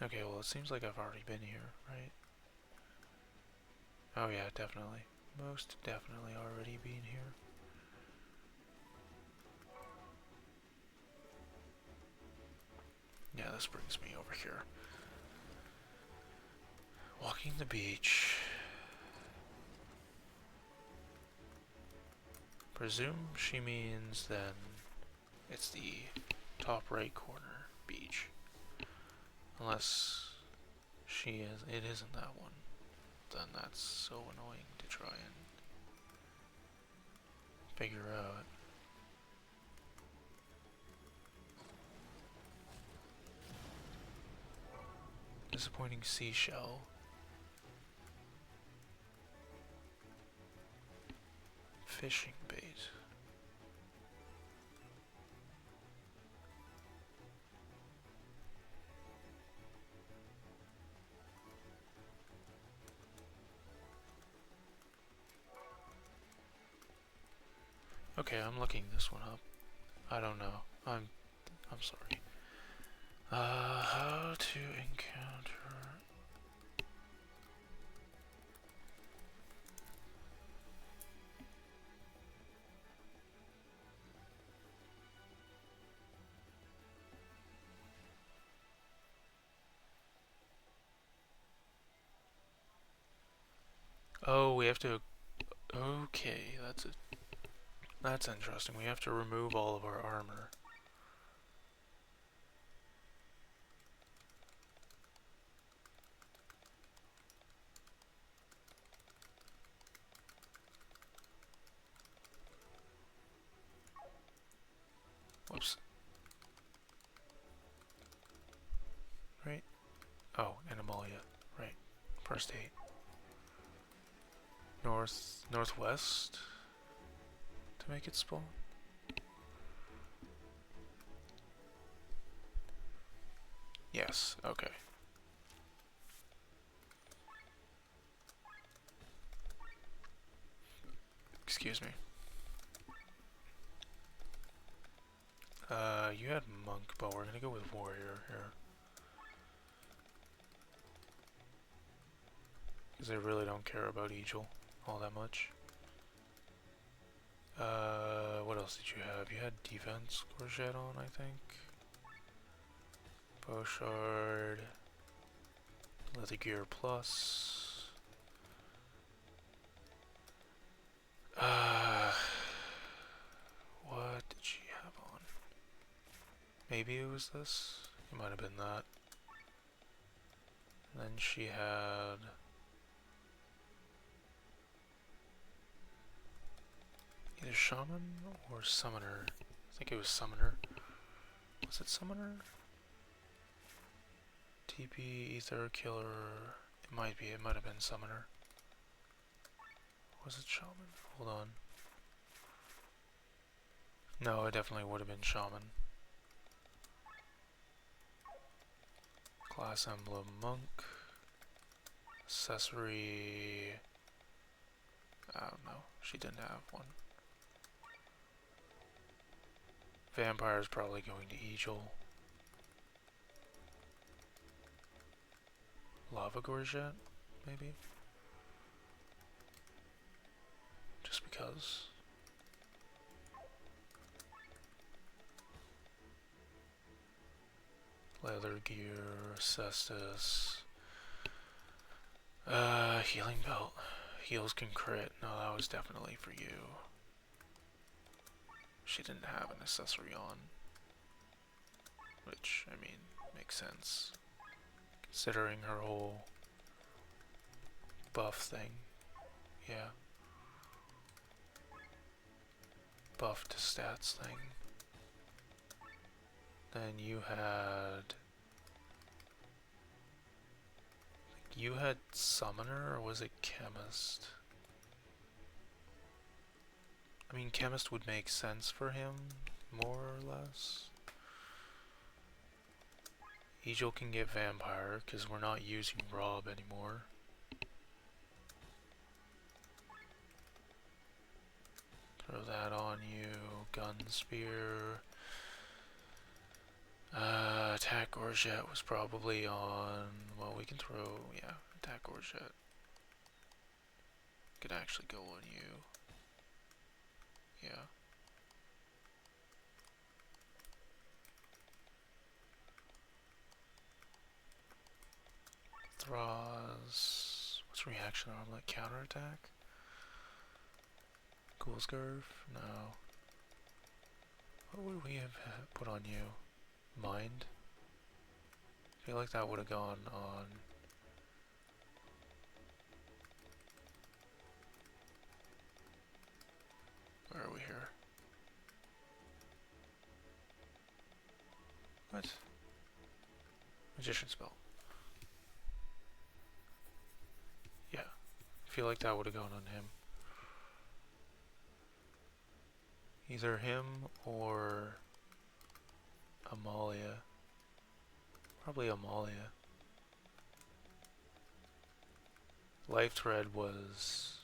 Okay, well it seems like I've already been here, right? Oh yeah, definitely. Most definitely already been here. Yeah, this brings me over here. Walking the beach. Presume she means then it's the top right corner beach. Unless it isn't that one. Then that's so annoying to try and figure out. Disappointing seashell. Fishing bait. Okay, I'm looking this one up. I don't know. I'm sorry. How to encounter... Oh, we have to... Okay, that's interesting. We have to remove all of our armor. Whoops. Right? Oh, Animalia. Right. First aid. Northwest to make it spawn. Yes, okay. Excuse me. You had monk, but we're gonna go with warrior here. Because I really don't care about Eagle all that much. What else did you have? You had defense courgette on, I think. Bowshard. Leather gear plus. What did she have on? Maybe it was this? It might have been that. And then she had... either shaman or summoner. I think it was summoner. Was it summoner? TP, ether, killer. It might be. It might have been summoner. Was it shaman? Hold on. No, it definitely would have been shaman. Class emblem monk. Accessory. I don't know. She didn't have one. Vampire is probably going to Eagle. Lava Gorget, maybe? Just because. Leather gear, cestus. Healing belt. Heals can crit. No, that was definitely for you. She didn't have an accessory on. Which, I mean, makes sense. Considering her whole buff thing. Yeah. Buff to stats thing. Then you had... You had summoner, or was it chemist? I mean, chemist would make sense for him, more or less. Egil can get vampire because we're not using Rob anymore. Throw that on you. Gun spear. Attack Gorget was probably on. Well, we can throw. Yeah, attack Gorget. Could actually go on you. Yeah. Throz. What's reaction armlet? Counterattack? Cool Scarf? No. What would we have put on you? Mind? I feel like that would have gone on. Where are we here? What? Magician's Belt. Yeah. I feel like that would have gone on him. Either him or Amalia. Probably Amalia. Life Thread was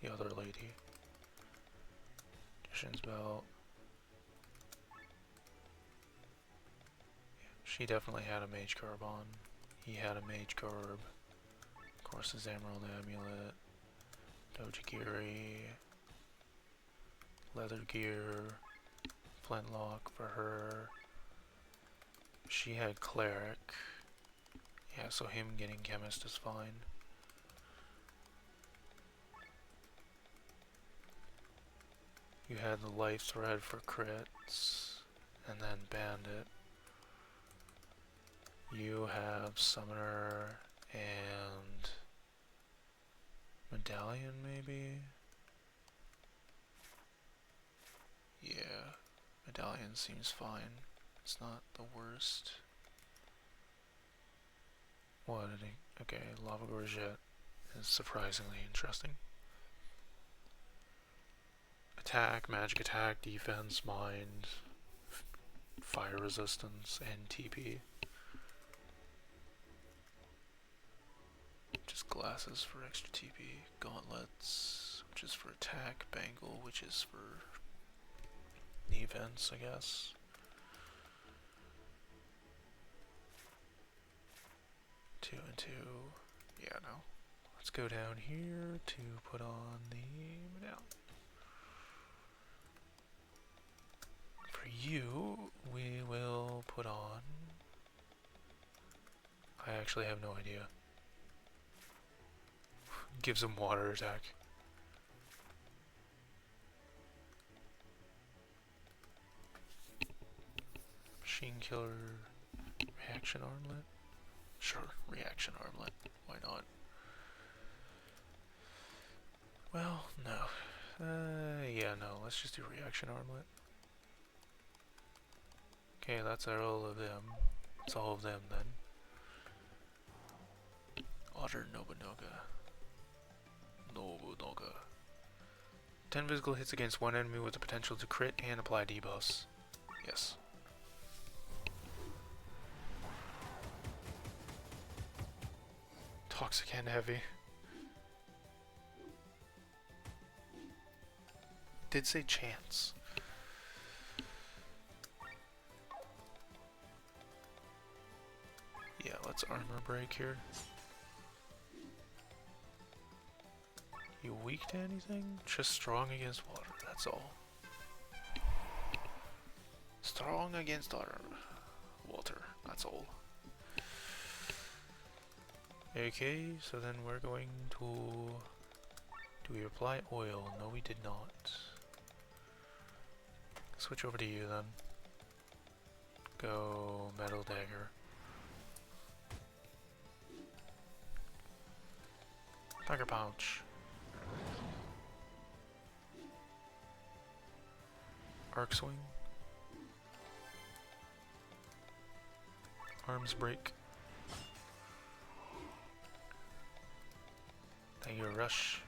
the other lady. Magician's Belt. Yeah, she definitely had a Mage Garb on. He had a Mage Garb. Of course, his Emerald Amulet. Dojigiri. Leather gear. Flintlock for her. She had Cleric. Yeah, so him getting Chemist is fine. You had the Life Thread for crits, and then Bandit. You have Summoner and Medallion, maybe? Yeah, Medallion seems fine. It's not the worst. What? Okay, Lava Gorget is surprisingly interesting. Attack, magic attack, defense, mind, fire resistance, and TP. Just glasses for extra TP. Gauntlets, which is for attack. Bangle, which is for defense, I guess. Two and two. Yeah, no. Let's go down here to put on the medallion. For you, we will put on... I actually have no idea. Gives him water attack. Machine Killer... Reaction Armlet? Sure, Reaction Armlet. Why not? Well, no. Yeah, no, let's just do Reaction Armlet. Okay, that's all of them. It's all of them then. Otter Nobunaga. 10 physical hits against one enemy with the potential to crit and apply debuffs. Yes. Toxic and heavy. Did say chance. Yeah, let's armor break here. You weak to anything? Just strong against water, that's all. Strong against water, that's all. Okay, so then we're going to... Do we apply oil? No, we did not. Switch over to you then. Go Metal Dagger. Dagger Pouch. Arc Swing. Arms Break. Dagger Rush.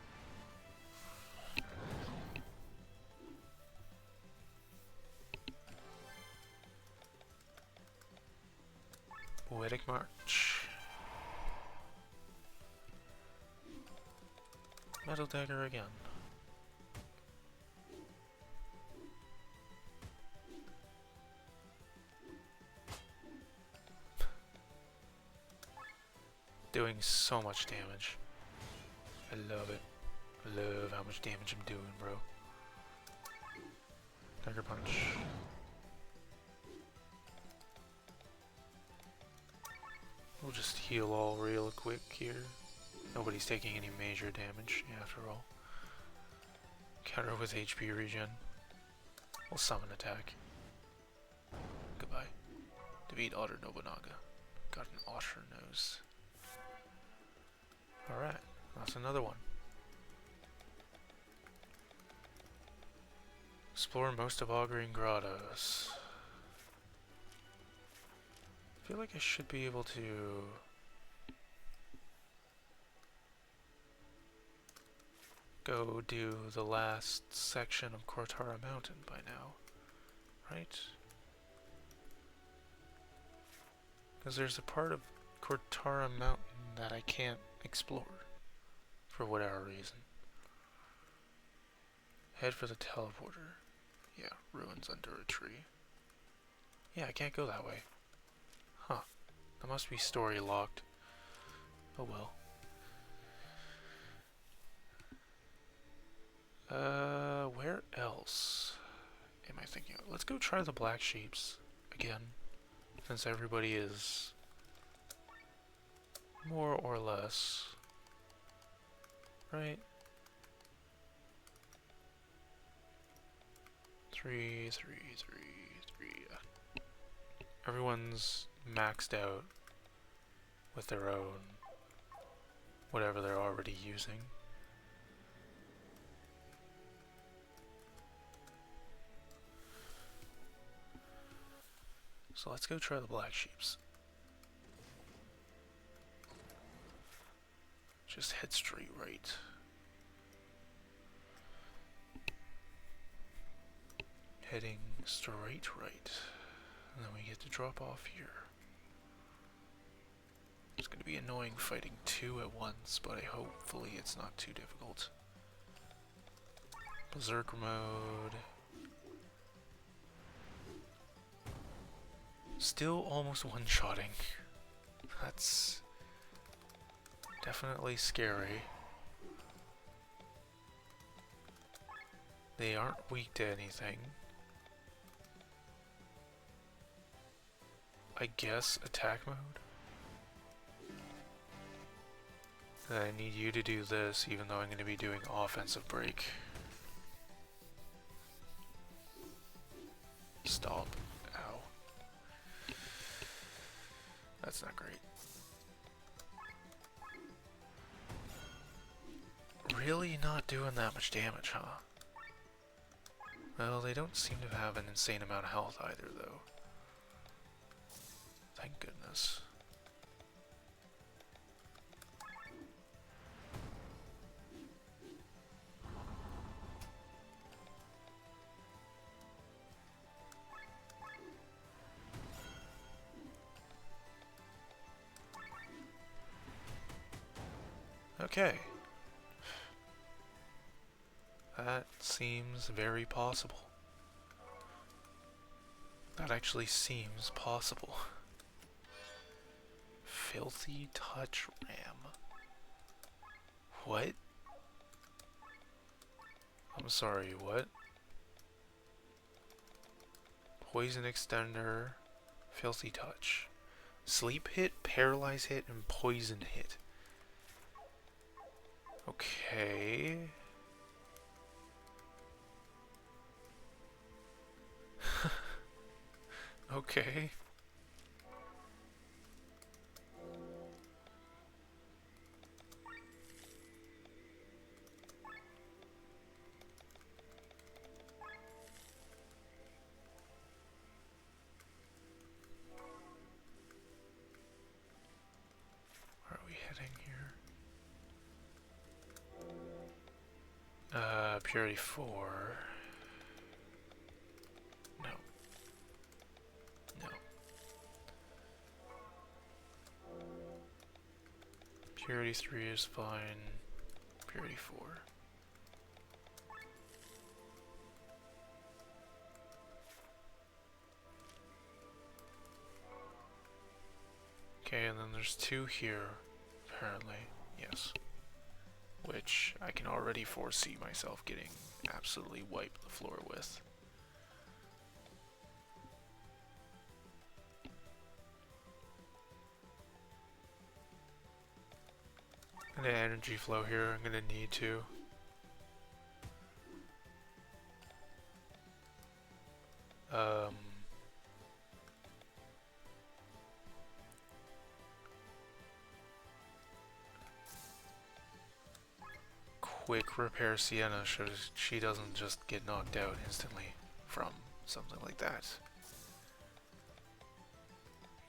Poetic March. Metal Dagger again. Doing so much damage. I love it. I love how much damage I'm doing, bro. Dagger Punch. We'll just heal all real quick here. Nobody's taking any major damage, after all. Counter with HP regen. We'll summon attack. Goodbye. Defeat Otter Nobunaga. Got an otter nose. Alright, that's another one. Explore most of Auguring Grottos. I feel like I should be able to go do the last section of Kortara Mountain by now, right? Because there's a part of Kortara Mountain that I can't explore for whatever reason. Head for the teleporter. Yeah, ruins under a tree. Yeah, I can't go that way. Huh. That must be story locked. Oh well. Where else am I thinking of? Let's go try the Black Sheeps again, since everybody is more or less right. 3, 3, 3, 3. Everyone's maxed out with their own whatever they're already using. So let's go try the Black Sheeps. Just head straight right. Heading straight right. And then we get to drop off here. It's going to be annoying fighting two at once, but hopefully it's not too difficult. Berserker mode. Still almost one-shotting. That's definitely scary. They aren't weak to anything. I guess attack mode? I need you to do this even though I'm going to be doing offensive break. Stop. Ow. That's not great. Really not doing that much damage, huh? Well, they don't seem to have an insane amount of health either, though. Thank goodness. Okay. That seems very possible. That actually seems possible. Filthy Touch Ram. What? I'm sorry, what? Poison Extender, Filthy Touch. Sleep hit, Paralyze hit, and Poison hit. Okay. Okay. Where are we heading here? Purity 4. No. No. Purity 3 is fine. Purity 4. Okay, and then there's 2 here, apparently. Yes. Which I can already foresee myself getting absolutely wiped the floor with. And the energy flow here, I'm gonna need to. Quick repair Sienna so she doesn't just get knocked out instantly from something like that.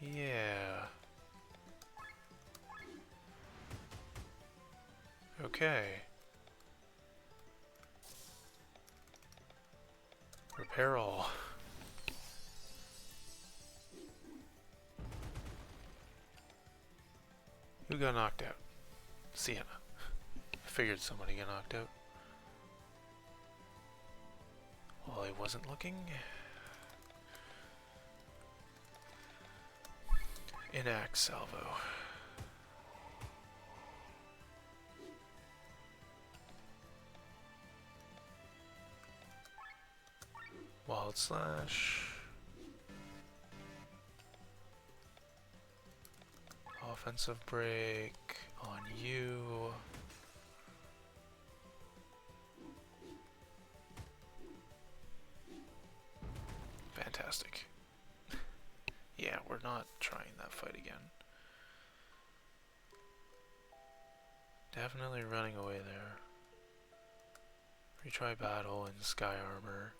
Yeah. Okay. Repair all. Who got knocked out? Sienna. Figured somebody got knocked out. While I wasn't looking. Inact salvo. Wild slash. Offensive break on you. Fantastic. Yeah, we're not trying that fight again. Definitely running away there. Retry battle in sky armor.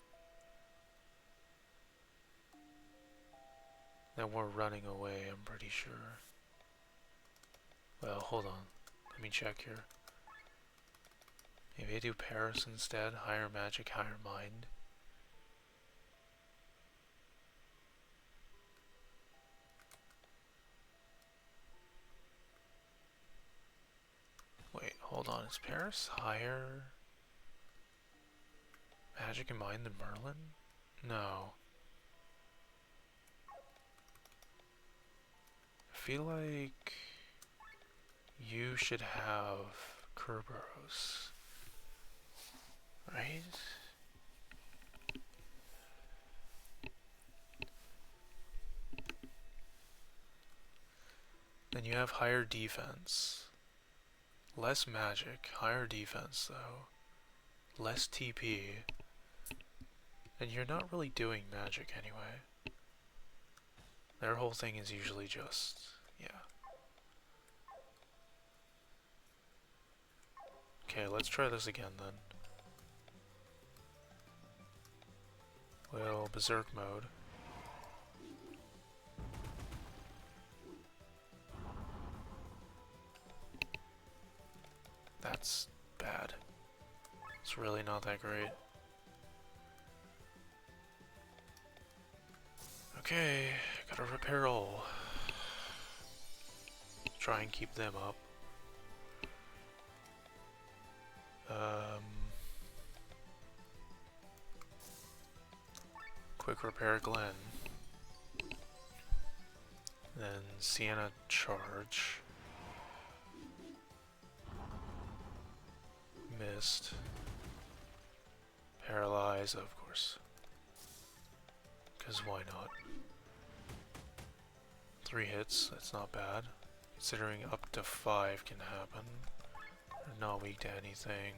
Then we're running away, I'm pretty sure. Well, hold on. Let me check here. Maybe I do Paris instead. Higher magic, higher mind. Wait, hold on. Is Paris higher magic and mind than Merlin? No. I feel like you should have Kerberos, right? Then you have higher defense. Less magic, higher defense though. Less TP. And you're not really doing magic anyway. Their whole thing is usually just, yeah. Okay, let's try this again then. Well, Berserk mode. That's bad. It's really not that great. Okay, gotta repair all. Try and keep them up. Quick repair Glen. Then Sienna charge. Missed. Paralyze, of course. Because why not? 3 hits, that's not bad. Considering up to 5 can happen. Not weak to anything.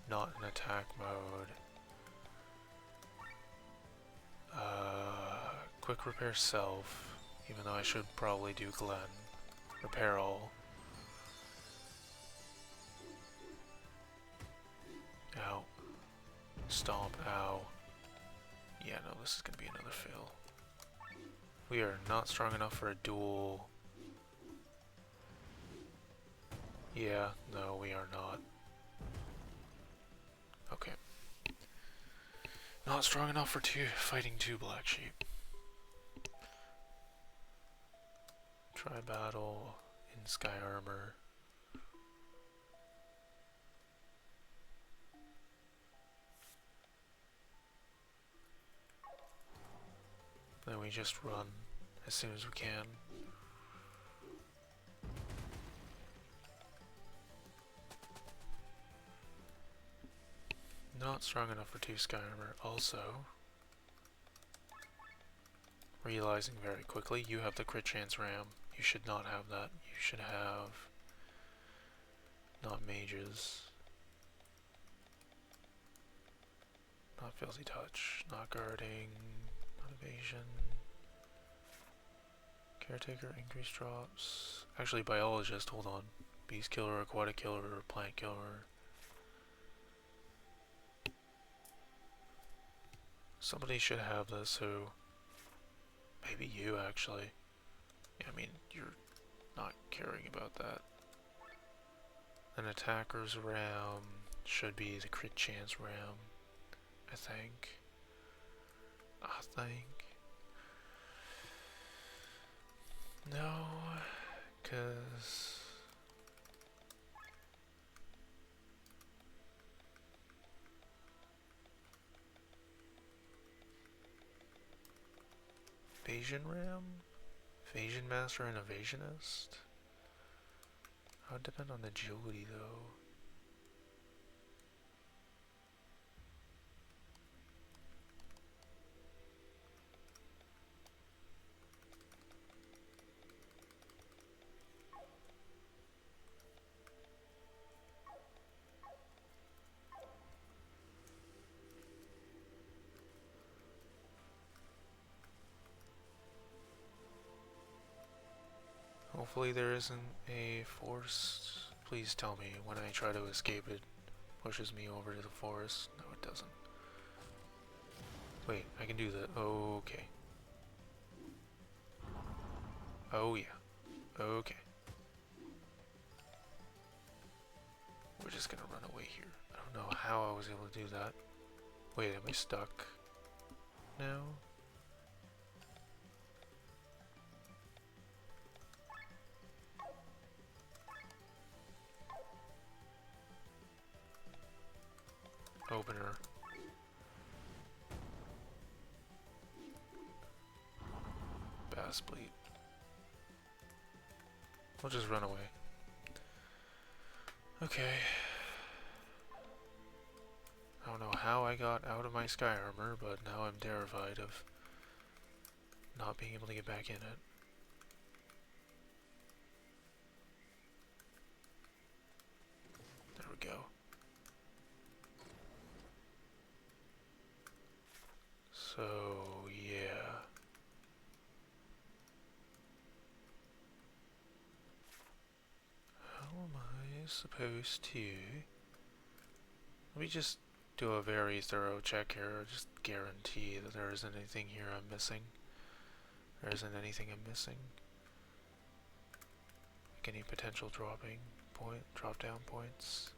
Not in attack mode. Quick repair self. Even though I should probably do Glen. Repair all. Ow. Stomp, ow. Yeah, no, this is gonna be another fail. We are not strong enough for a duel. Yeah, no, we are not. Okay. Not strong enough for fighting 2 black sheep. Try battle in sky armor. Then we just run as soon as we can. Not strong enough for 2 sky armor. Also, realizing very quickly, you have the crit chance ram. You should not have that. You should have not mages. Not filthy touch. Not guarding. Not evasion. Caretaker, increased drops. Actually, biologist, hold on. Beast killer, aquatic killer, plant killer. Somebody should have this, so maybe you actually. Yeah, I mean, you're not caring about that. An attacker's ram should be the crit chance ram, I think. No, because evasion ram? Evasion master and evasionist? I would depend on agility though. Hopefully there isn't a forest. Please tell me when I try to escape it pushes me over to the forest. No, it doesn't. Wait, I can do that. Okay. Oh yeah. Okay. We're just gonna run away here. I don't know how I was able to do that. Wait, am I stuck now? Opener. Bass bleed. We'll just run away. Okay. I don't know how I got out of my sky armor, but now I'm terrified of not being able to get back in it. There we go. So, yeah. How am I supposed to... Let me just do a very thorough check here, just guarantee that there isn't anything here I'm missing. There isn't anything I'm missing. Like any potential drop down points?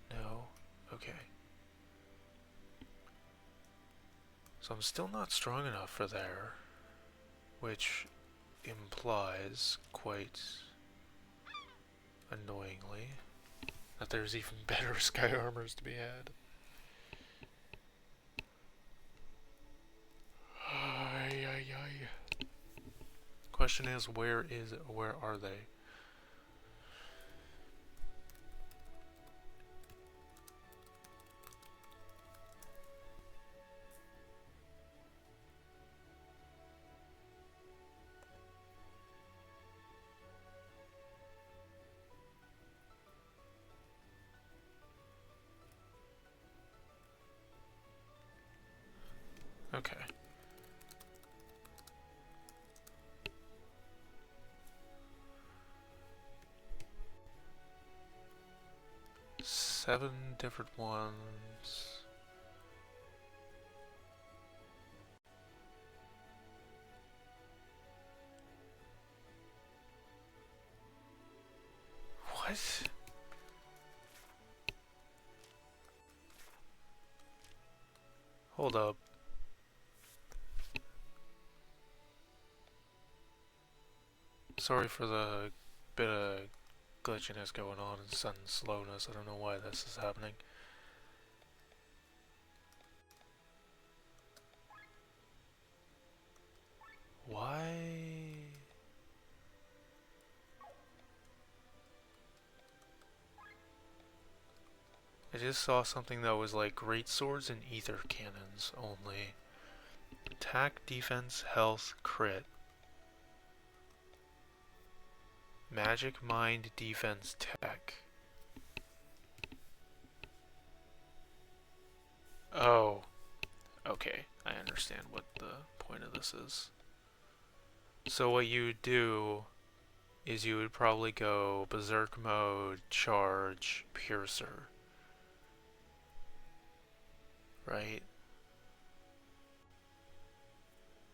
No? Okay. So I'm still not strong enough for there, which implies, quite annoyingly, that there's even better sky armors to be had. Question is, where are they? Okay. Seven different ones. What? Hold up. Sorry for the bit of glitchiness going on and sudden slowness. I don't know why this is happening. Why? I just saw something that was like great swords and ether cannons only. Attack, defense, health, crit. Magic, mind, defense, tech. Oh, okay. I understand what the point of this is. So what you would do is you would probably go berserk mode, charge, piercer. Right?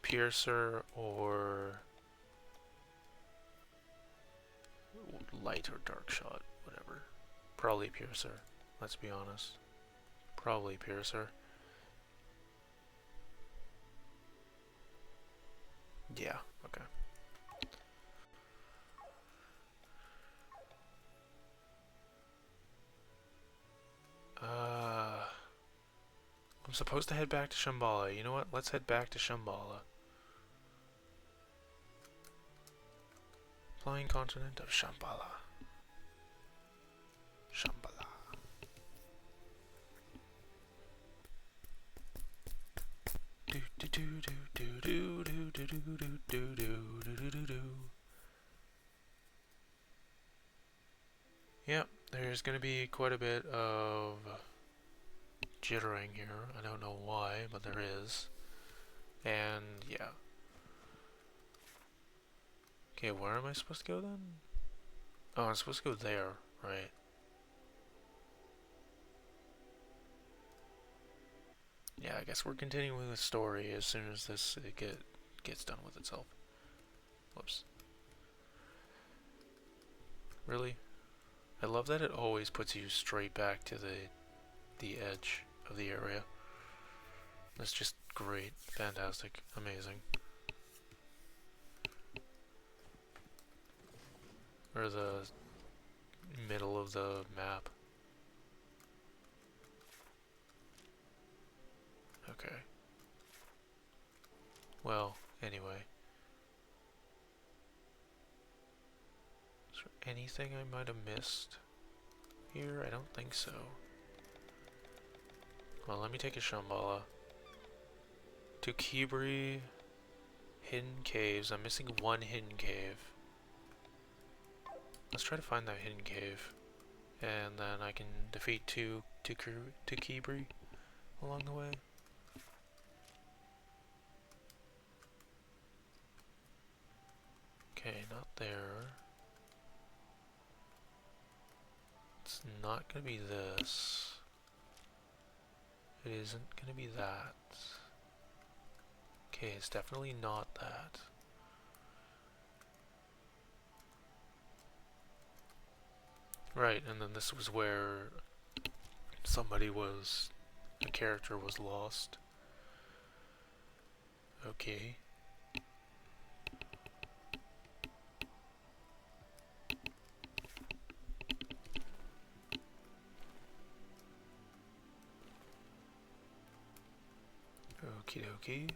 Piercer or light or dark shot, whatever. Probably piercer, let's be honest. Probably piercer. Yeah, okay. I'm supposed to head back to Shambhala. You know what? Let's head back to Shambhala. Flying continent of Shambhala. Shambhala. Do do do do do do do do do do do do do do. Yep, there's gonna be quite a bit of jittering here. I don't know why, but there is. And yeah. Okay, where am I supposed to go then? Oh, I'm supposed to go there, right? Yeah, I guess we're continuing the story as soon as this gets done with itself. Whoops. Really? I love that it always puts you straight back to the edge of the area. That's just great, fantastic, amazing. Or the middle of the map. Okay. Well, anyway. Is there anything I might have missed here? I don't think so. Well, let me take a Shambhala. To Kibri, hidden caves. I'm missing one hidden cave. Let's try to find that hidden cave. And then I can defeat two Kibri along the way. Okay, not there. It's not gonna be this. It isn't gonna be that. Okay, it's definitely not that. Right, and then this was where a character was lost. Okay. Okie dokie.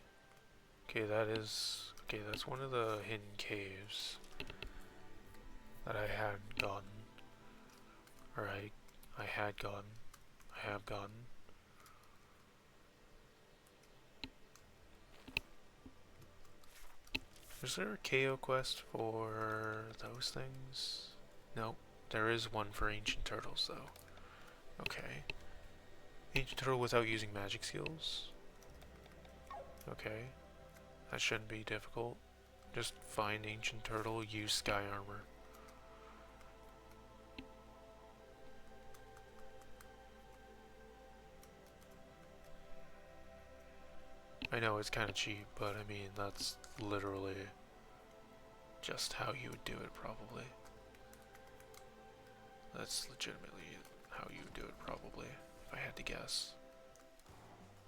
Okay, that's one of the hidden caves that I had gotten. Or I had gotten. I have gotten. Is there a KO quest for those things? No, there is one for ancient turtles though. Okay. Ancient turtle without using magic skills? Okay. That shouldn't be difficult. Just find ancient turtle, use sky armor. I know it's kind of cheap, but I mean, that's literally just how you would do it, probably. That's legitimately how you would do it, probably, if I had to guess.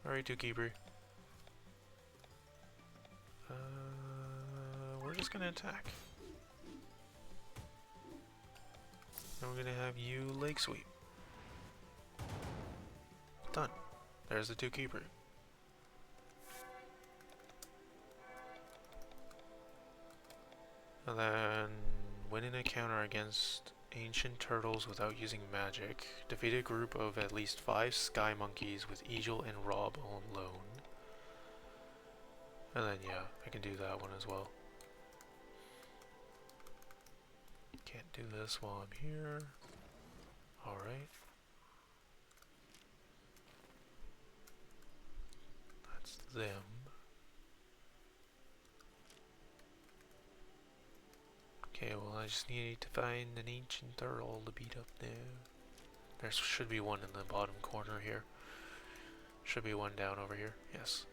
Alright, Dukibri. We're just gonna attack. And we're gonna have you lake sweep. Done. There's the 2 keeper. And then win an encounter against ancient turtles without using magic. Defeat a group of at least 5 sky monkeys with Eagle and Rob alone. And then yeah, I can do that one as well. Can't do this while I'm here. Alright. That's them. Okay, well I just need to find an ancient turtle to beat up now. There should be one in the bottom corner here. Should be one down over here. Yes.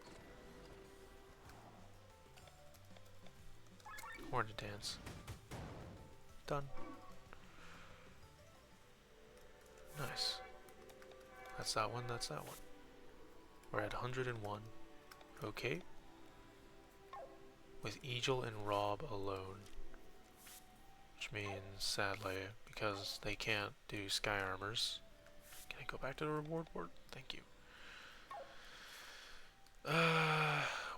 Horn to dance. Done. Nice. That's that one, that's that one. We're at 101. Okay. With Eagle and Rob alone. Which means, sadly, because they can't do sky armors. Can I go back to the reward board? Thank you.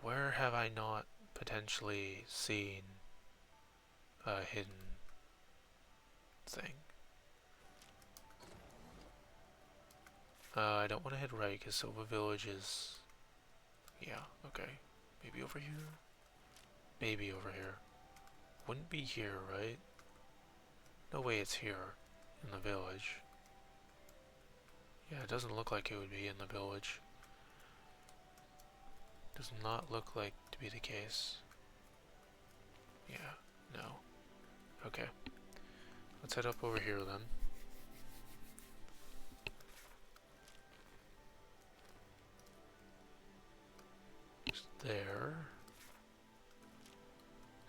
Where have I not potentially seen a hidden thing? I don't want to head right because Silva Village is... Yeah, okay. Maybe over here? Maybe over here. Wouldn't be here, right? No way it's here in the village. Yeah, it doesn't look like it would be in the village. Does not look like to be the case. Yeah, no. Okay. Let's head up over here then. Just there.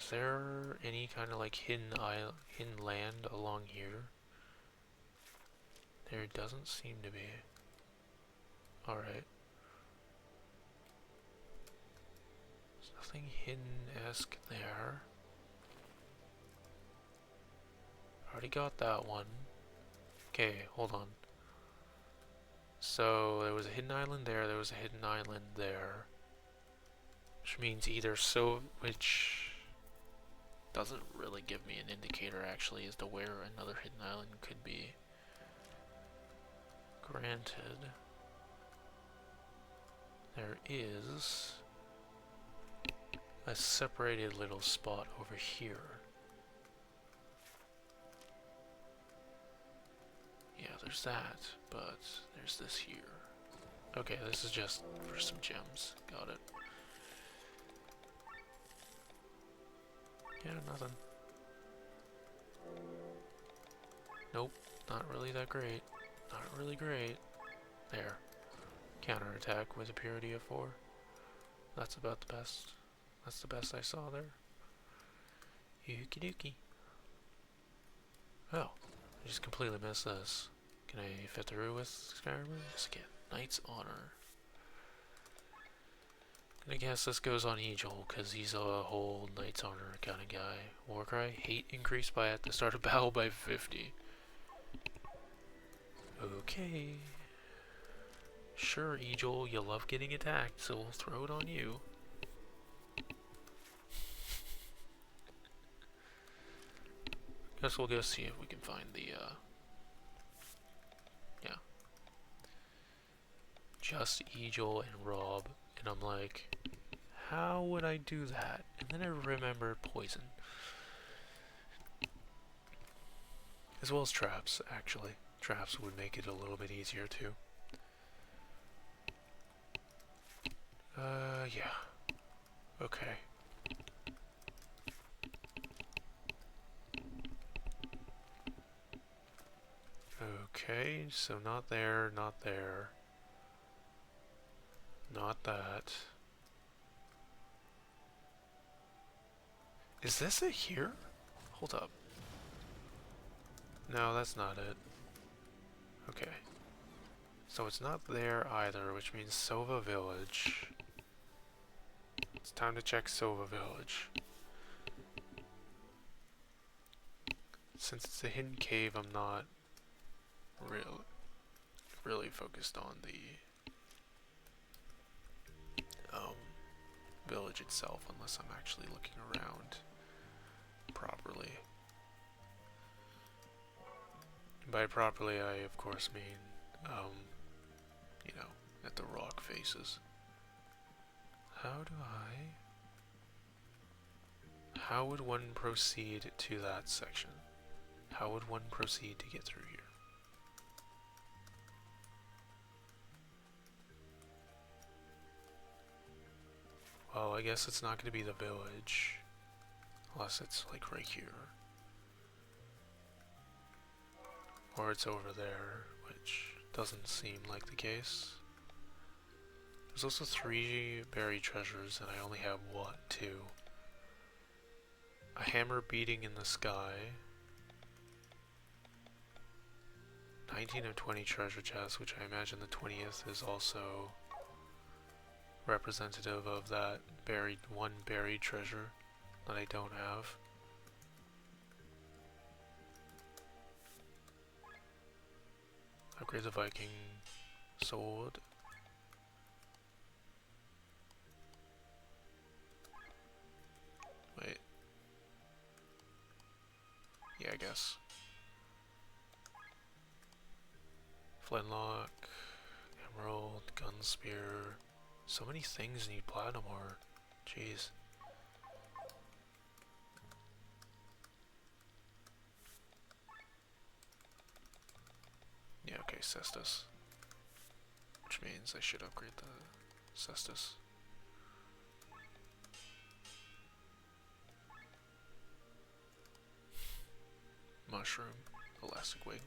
Is there any kind of like hidden island, hidden land along here? There doesn't seem to be. Alright. There's nothing hidden-esque there. Already got that one. Okay, hold on. So there was a hidden island there, there was a hidden island there. Which means either which doesn't really give me an indicator actually as to where another hidden island could be. Granted, there is a separated little spot over here. Yeah, there's that, but there's this here. Okay, this is just for some gems. Got it. Yeah, nothing. Nope, not really that great. Not really great. There. Counterattack with a purity of 4. That's about the best. That's the best I saw there. Okie dokie. Oh, I just completely missed this. Can I fit through with Skyrim? Yes, I can. Knight's Honor. I guess this goes on Eagle, because he's a whole Knight's Honor kind of guy. Warcry, hate increased by at the start of battle by 50. Okay. Sure, Eagle, you love getting attacked, so we'll throw it on you. Guess we'll go see if we can find the, yeah. Just Eagle and Rob, and I'm like, how would I do that? And then I remembered poison. As well as traps, actually. Traps would make it a little bit easier too. Yeah. Okay. Okay, so not there, not there. Not that. Is this it here? Hold up. No, that's not it. Okay. So it's not there either, which means Sova Village. It's time to check Sova Village. since it's a hidden cave, I'm not really focused on the village itself unless I'm actually looking around properly. By properly, I of course mean, you know, at the rock faces. How would one proceed to that section? How would one proceed to get through here? Well, I guess it's not going to be the village. Unless it's like right here. Or it's over there, which doesn't seem like the case. There's also 3 buried treasures, and I only have, what, 2? A hammer beating in the sky. 19 of 20 treasure chests, which I imagine the 20th is also representative of that one buried treasure that I don't have. Upgrade the Viking sword. Wait. Yeah, I guess. Flintlock, emerald, gun spear. So many things need platinum ore. Jeez. Yeah, okay, Cestus. Which means I should upgrade the Cestus. Mushroom, elastic wing,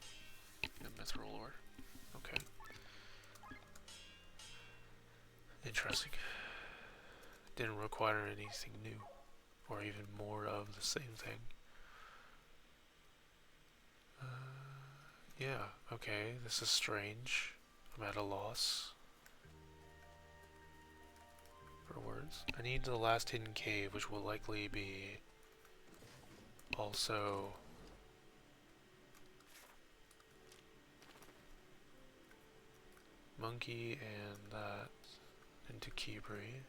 and mithril ore. Okay. Interesting. Didn't require anything new, or even more of the same thing. Yeah, okay, this is strange. I'm at a loss for words. I need the last hidden cave, which will likely be also monkey and that into Kibri.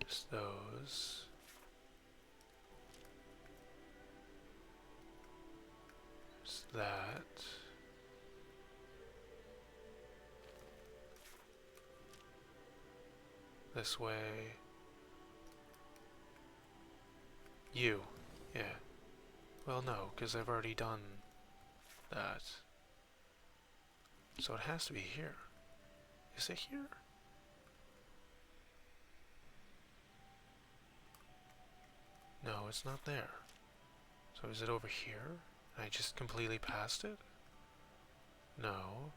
Just those. Just that. This way. You. Yeah. Well, no, because I've already done that. So it has to be here. Is it here? No, it's not there. So is it over here? I just completely passed it? No.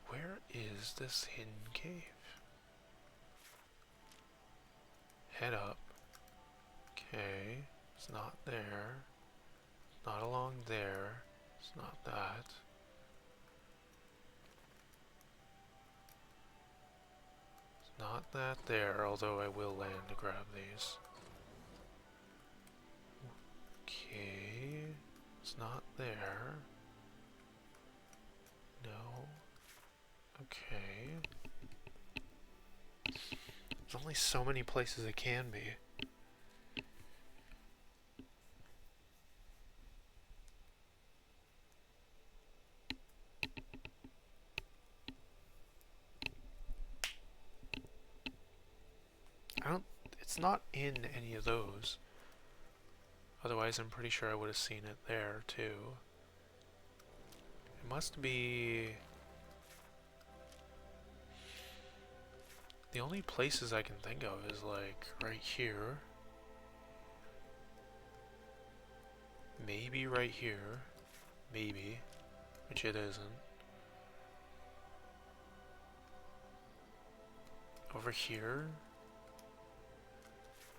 Where is this hidden cave? Head up. Okay. It's not there. It's not along there. It's not that. It's not that there, although I will land to grab these. Okay. It's not there. No. Okay. There's only so many places it can be. It's not in any of those. Otherwise, I'm pretty sure I would have seen it there, too. It must be... The only places I can think of is, like, right here. Maybe right here. Maybe. Which it isn't. Over here?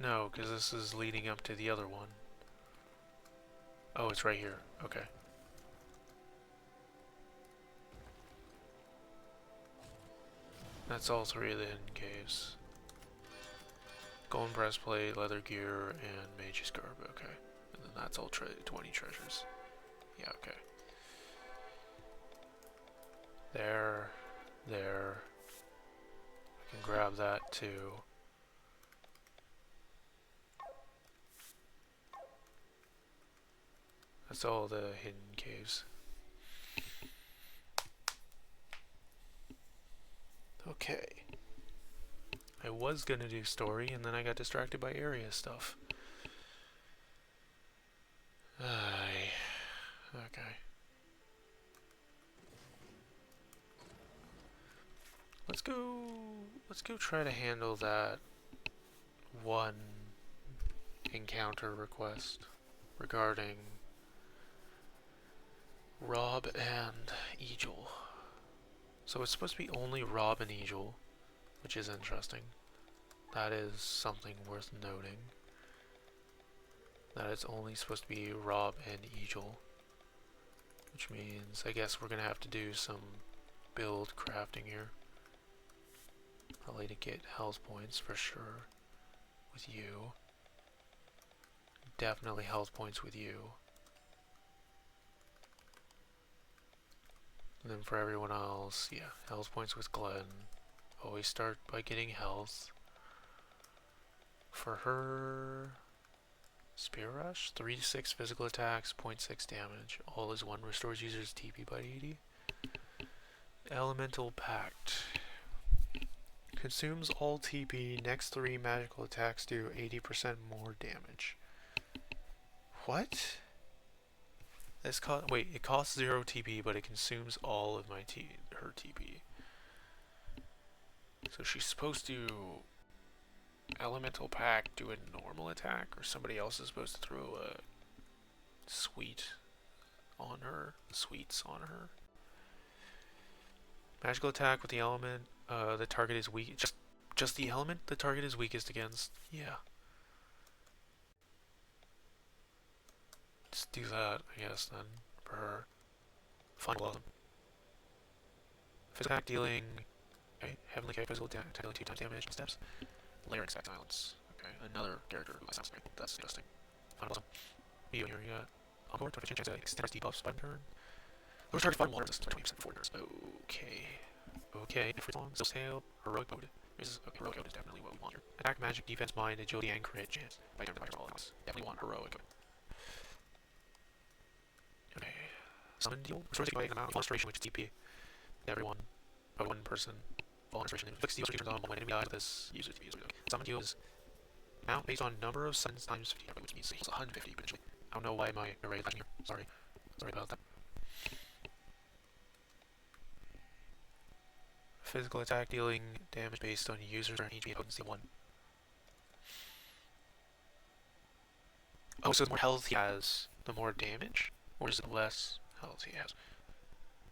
No, because this is leading up to the other one. Oh, it's right here. Okay. That's all 3 of the hidden caves. Golden breastplate, leather gear, and mage's garb. Okay. And then that's all 20 treasures. Yeah, okay. There. There. I can grab that too. That's all the hidden caves. Okay. I was gonna do story, and then I got distracted by area stuff. Okay. Let's go try to handle that one encounter request regarding Rob and Egil. So it's supposed to be only Rob and Egil, which is interesting. That is something worth noting. That it's only supposed to be Rob and Egil. Which means I guess we're gonna have to do some build crafting here. Probably to get health points for sure with you. Definitely health points with you. And then for everyone else, yeah, health points with Glenn. Always start by getting health. For her, Spear Rush, 3 to 6 physical attacks, 0.6 damage. All is one, restores users TP by 80. Elemental Pact. Consumes all TP, next 3 magical attacks do 80% more damage. What? This wait, it costs 0 TP, but it consumes all of my her TP. So she's supposed to Elemental Pact do a normal attack, or somebody else is supposed to throw a sweets on her. Magical attack with the element the target is weak. Just the element the target is weakest against. Yeah. Let's do that, I guess, then, for her. Final Blossom. Physical attack dealing... Okay, Heavenly Cave physical attack dealing 2 times damage in steps. Larynx attack silence. Okay, another character who sounds great. That's interesting. Final Blossom. You here, you got... Encore, 20% chance to extend debuffs by turn. Lower target fighting water resistance by 20% before turns. Okay. Okay, if it's long, still sail, heroic mode. Okay, heroic mode is definitely what we want here. Attack, magic, defense, mind, agility, and crit chance. By turn to all else. Definitely want heroic. Okay. Summon deal. Restores by an amount of illustration, which is TP. Everyone. By one person. All illustration. Fix the illustration on when enemy dies. This user TP. Summon deal is amount based on number of summons times 50, which means it's 150 potentially. I don't know why my array is here. Sorry. Sorry about that. Physical attack dealing damage based on users and HP potency 1. Oh, so the more health he has, the more damage? Or is it less health he has?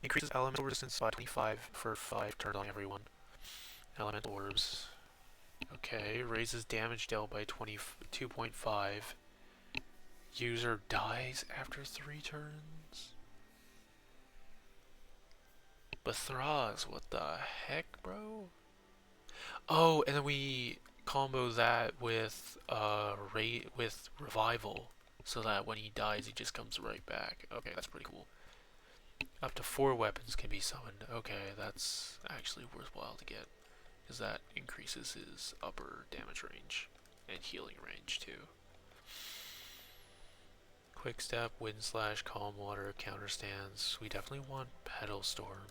Increases elemental resistance by 25 for 5 turns on everyone. Elemental orbs. Okay, raises damage dealt by 22.5. User dies after 3 turns? Bethraz, what the heck, bro? Oh, and then we combo that with with revival, so that when he dies, he just comes right back. Okay, that's pretty cool. Up to 4 weapons can be summoned. Okay, that's actually worthwhile to get, because that increases his upper damage range and healing range too. Quick step, wind slash, calm water, counter stance. We definitely want pedal storm.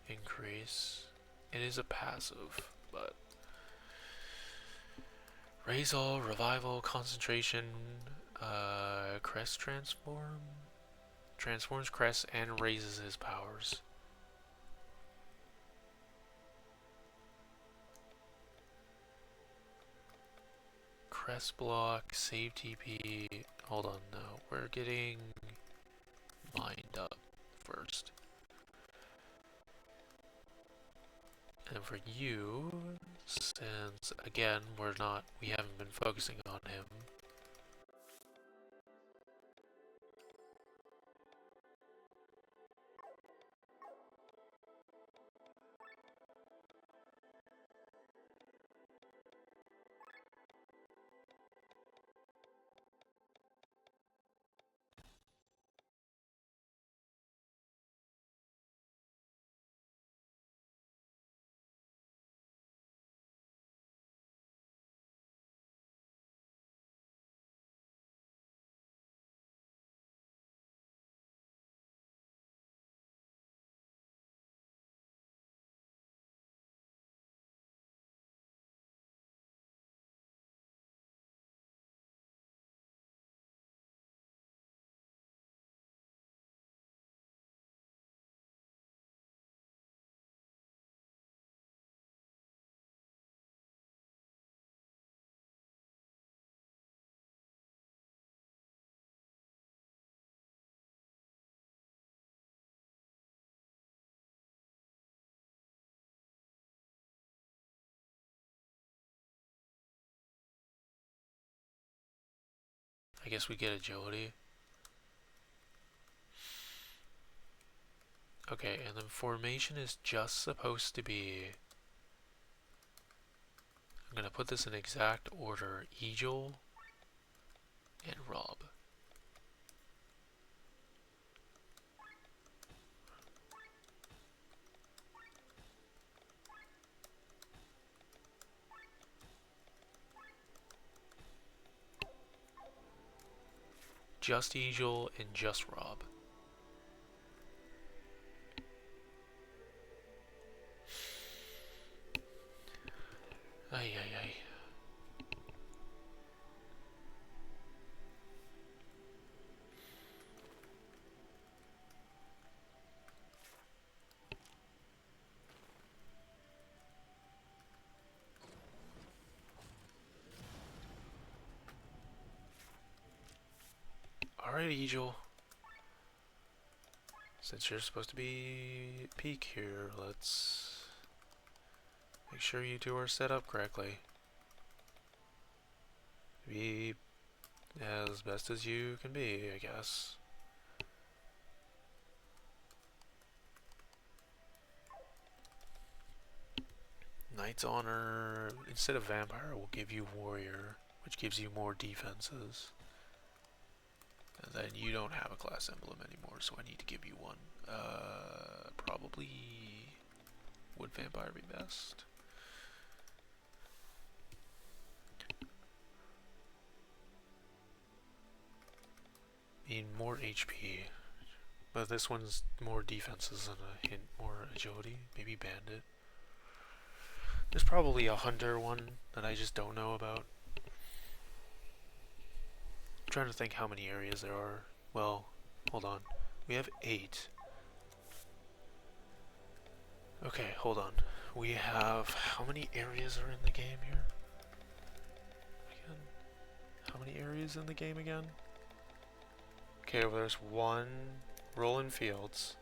Increase. It is a passive, but raise all, revival, concentration, crest transform. Transforms crest and raises his powers. Crest block, save TP. Hold on, no, we're getting mind up first. And for you, since again we haven't been focusing on him. I guess we get agility. Okay, and then formation is just supposed to be... I'm gonna put this in exact order. Eagle and Rob. Just Eagle and just Rob. Ay, ay, ay. Alright, Eagle. Since you're supposed to be peak here, let's make sure you two are set up correctly. Be as best as you can be, I guess. Knight's Honor, instead of Vampire, will give you Warrior, which gives you more defenses. And then you don't have a class emblem anymore, so I need to give you one. Probably would Vampire be best? Need more HP, but this one's more defenses and a hint more agility. Maybe Bandit. There's probably a Hunter one that I just don't know about. I'm trying to think how many areas there are. Well, hold on. We have 8. Okay, hold on. We have... How many areas are in the game here? Again? How many areas in the game again? Okay, well there's 1 rolling fields.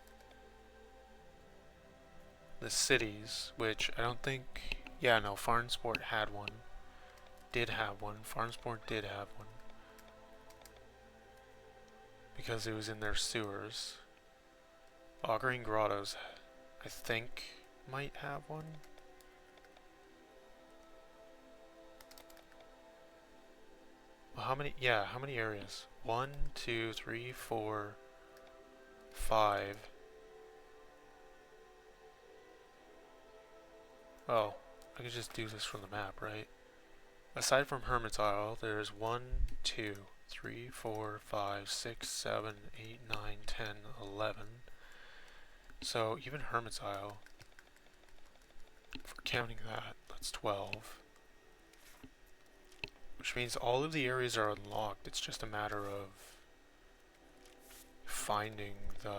The cities, which I don't think... Yeah, no, Farnsport had one. Did have one. Farnsport did have one. Because it was in their sewers. Auguring Grottos, I think, might have one. Well, how many? Yeah, how many areas? 1, 2, 3, 4, 5. Oh, I could just do this from the map, right? Aside from Hermit's Isle, there's 1, 2, 3, 4, 5, 6, 7, 8, 9, 10, 11. So even Hermit's Isle, if we're counting that, that's 12. Which means all of the areas are unlocked. It's just a matter of finding the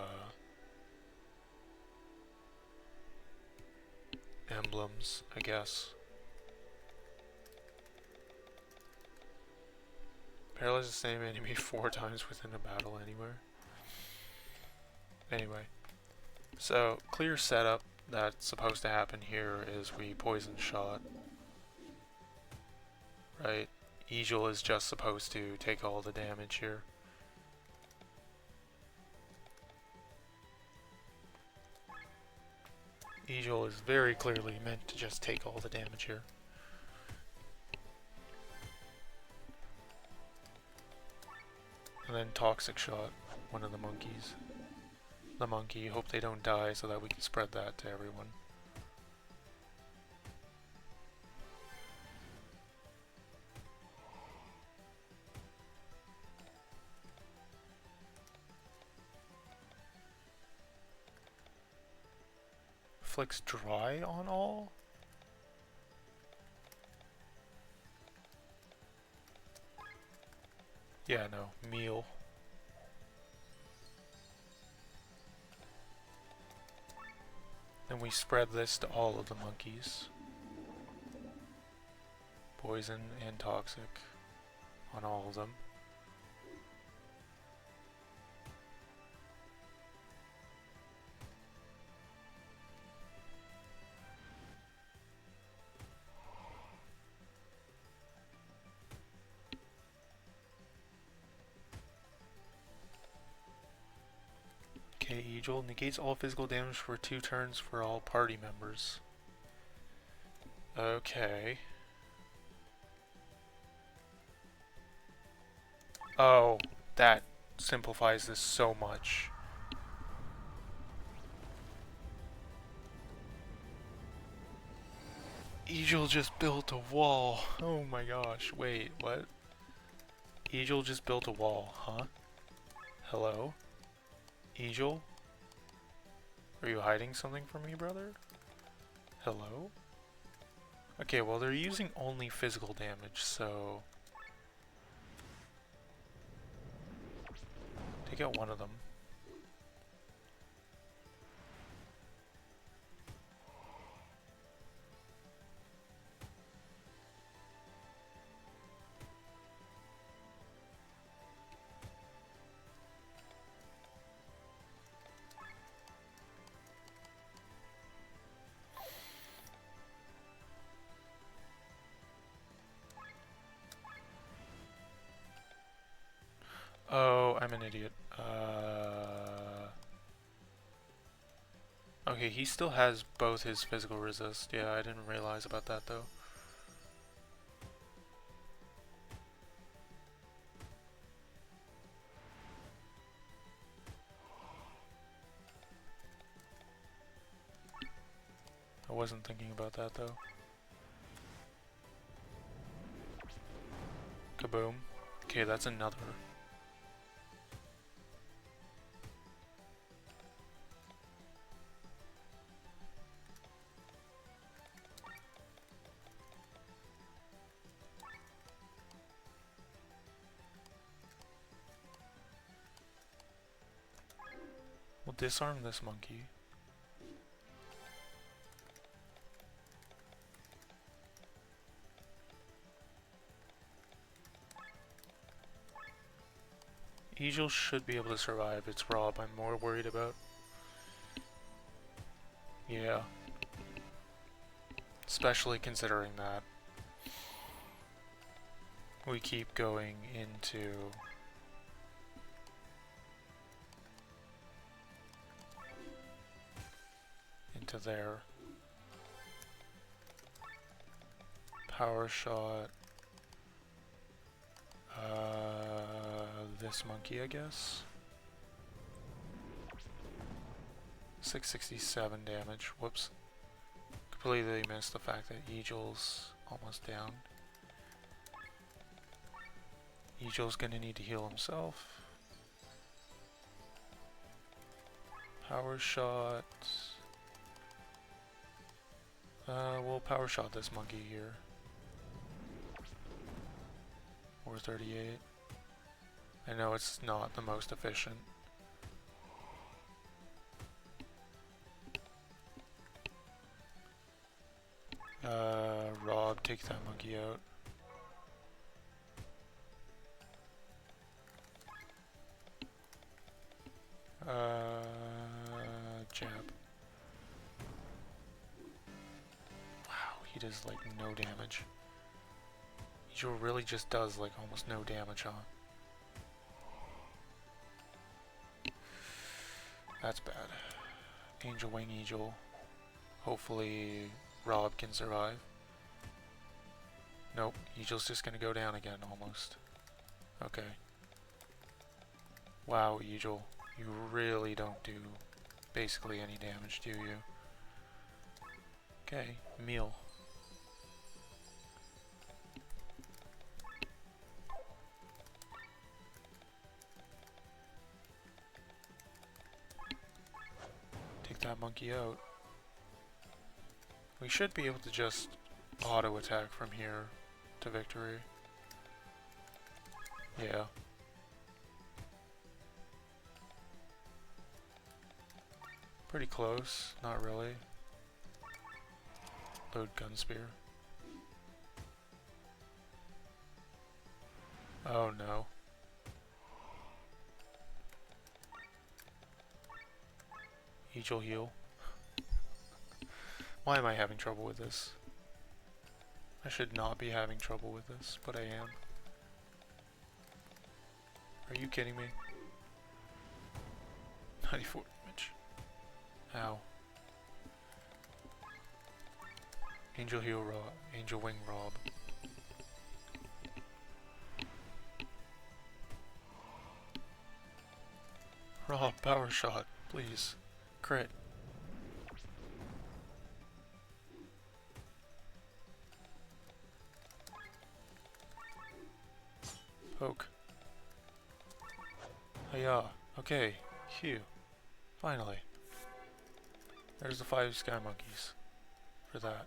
emblems, I guess. Paralyze the same enemy 4 times within a battle anywhere. Anyway, so clear setup that's supposed to happen here is we poison shot. Right? Eagle is just supposed to take all the damage here. Eagle is very clearly meant to just take all the damage here. And then Toxic Shot, one of the monkeys. The monkey, hope they don't die so that we can spread that to everyone. Flicks dry on all? Yeah, no, meal. Then we spread this to all of the monkeys. Poison and toxic on all of them. Angel negates all physical damage for 2 turns for all party members. Okay. Oh, that simplifies this so much. Angel just built a wall. Oh my gosh, wait, what? Angel just built a wall, huh? Hello? Angel? Are you hiding something from me, brother? Hello? Okay, well they're using only physical damage, so... take out one of them. Oh, I'm an idiot. Okay, he still has both his physical resist. Yeah, I didn't realize about that though. I wasn't thinking about that though. Kaboom. Okay, that's another. We'll disarm this monkey. Egil should be able to survive. It's Rob I'm more worried about. Yeah. Especially considering that we keep going into there. Power shot. This monkey, I guess. 667 damage. Whoops. Completely missed the fact that Egil's almost down. Egil's gonna need to heal himself. Power shot. We'll power shot this monkey here. 438. I know it's not the most efficient. Rob, take that monkey out. Jab. Wow, he does like no damage. He really just does like almost no damage, huh? That's bad. Angel Wing Egil. Hopefully Rob can survive. Nope, Egil's just gonna go down again almost. Okay. Wow, Egil. You really don't do basically any damage, do you? Okay, meal. Take that monkey out. We should be able to just auto attack from here to victory. Yeah. Pretty close, not really. Load gun spear. Oh no. Egil heal. Why am I having trouble with this? I should not be having trouble with this, but I am. Are you kidding me? 94 damage. Ow. Angel Heel Rob. Angel Wing Rob. Rob, power shot, please. Crit. Poke. Hiya. Okay. Phew. Finally. There's the 5 sky monkeys. For that.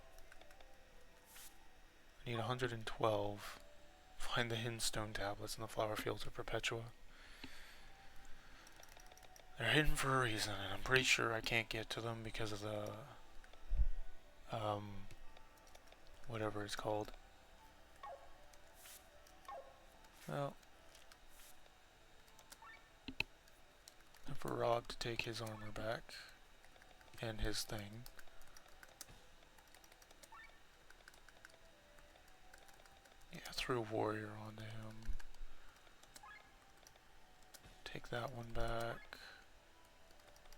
I need 112. Find the hidden stone tablets in the flower fields of Perpetua. They're hidden for a reason, and I'm pretty sure I can't get to them because of the whatever it's called. Well, and for Rob to take his armor back and his thing. Yeah, threw warrior onto him. Take that one back.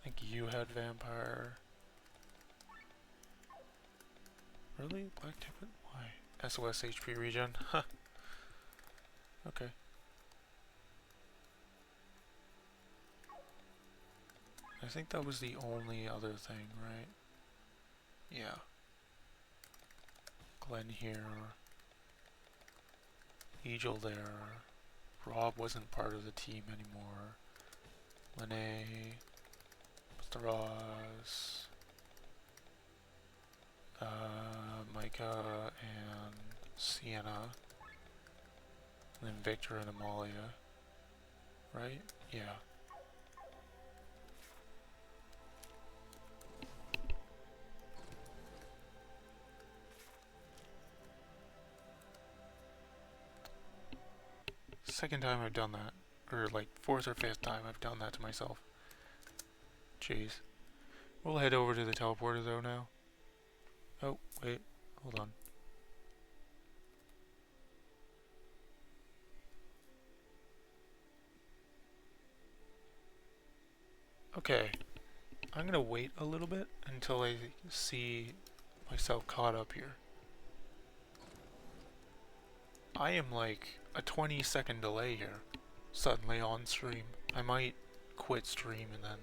I think you had vampire. Really? Black tippet? Why? SOS HP regen? Huh. Okay. I think that was the only other thing, right? Yeah. Glenn here. Egil there. Rob wasn't part of the team anymore. Lene. Mr. Ross. Micah and Sienna. And then Victor and Amalia. Right? Yeah. Second time I've done that. Or like 4th or 5th time I've done that to myself. Jeez. We'll head over to the teleporter though now. Oh, wait. Hold on. Okay. I'm gonna wait a little bit until I see myself caught up here. I am like a 20-second delay here, suddenly on stream. I might quit stream and then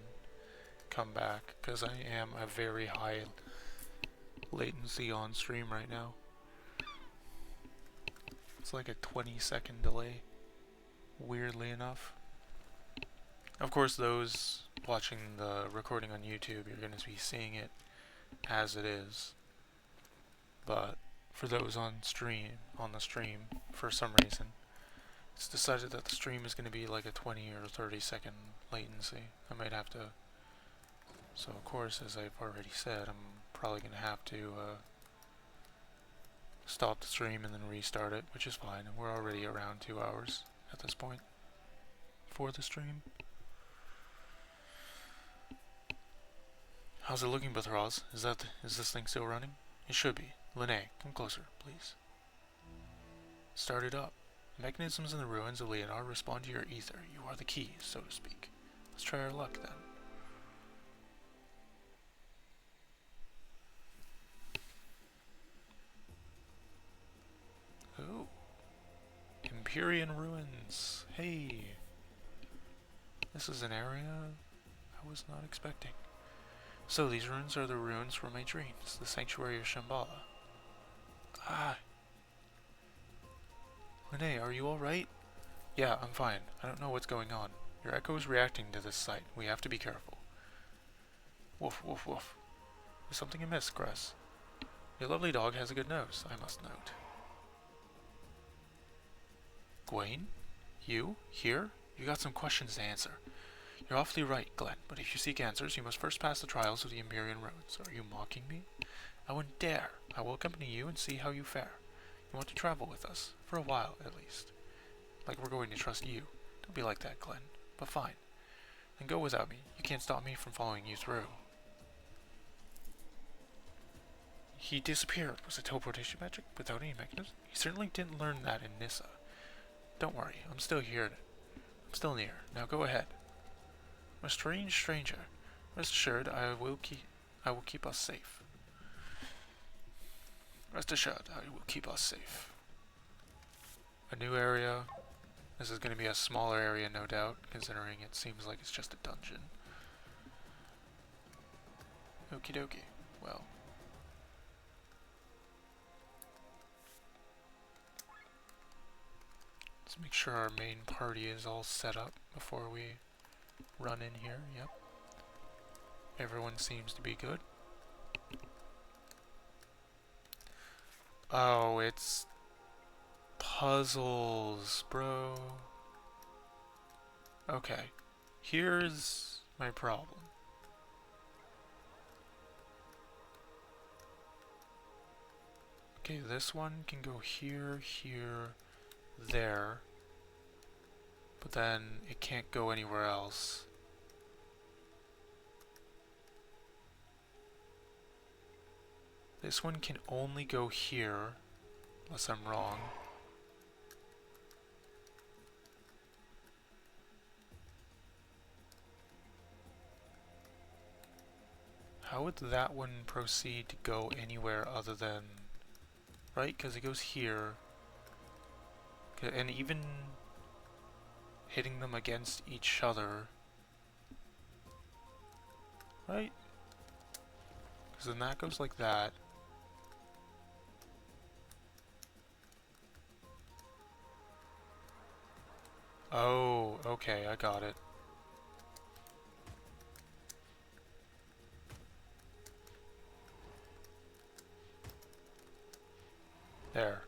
come back, because I am a very high latency on stream right now. It's like a 20-second delay, weirdly enough. Of course, those watching the recording on YouTube, you're going to be seeing it as it is. But for those on the stream, for some reason, it's decided that the stream is going to be like a 20 or 30 second latency. I might have to. So of course, as I've already said, I'm probably going to have to stop the stream and then restart it, which is fine. We're already around 2 hours at this point for the stream. How's it looking, Bethraz? Is this thing still running? It should be. Lene, come closer, please. Start it up. The mechanisms in the ruins of Leonard respond to your ether. You are the key, so to speak. Let's try our luck then. Oh. Empyrean ruins. Hey. This is an area I was not expecting. So these ruins are the ruins from my dreams, the sanctuary of Shambhala. Ah. Lene, are you alright? Yeah, I'm fine. I don't know what's going on. Your echo is reacting to this site. We have to be careful. Woof, woof, woof. There's something amiss, Gress. Your lovely dog has a good nose, I must note. Gwaine? You? Here? You got some questions to answer. You're awfully right, Glenn, but if you seek answers, you must first pass the trials of the Empyrean roads. Are you mocking me? I wouldn't dare. I will accompany you and see how you fare. You want to travel with us, for a while at least. Like we're going to trust you. Don't be like that, Glenn. But fine. Then go without me. You can't stop me from following you through. He disappeared. Was it teleportation magic without any mechanism? He certainly didn't learn that in Nissa. Don't worry, I'm still here. I'm still near. Now go ahead. I'm a strange stranger. Rest assured, I will keep us safe. Rest assured, I will keep us safe. A new area. This is going to be a smaller area, no doubt, considering it seems like it's just a dungeon. Okie dokie. Well. Let's make sure our main party is all set up before we run in here. Yep. Everyone seems to be good. Oh, it's puzzles, bro. Okay. Here's my problem. Okay, this one can go here, here, there. But then it can't go anywhere else. This one can only go here, unless I'm wrong. How would that one proceed to go anywhere other than... Right? Because it goes here. And even hitting them against each other. Right? Because then that goes like that. Oh, okay, I got it. There.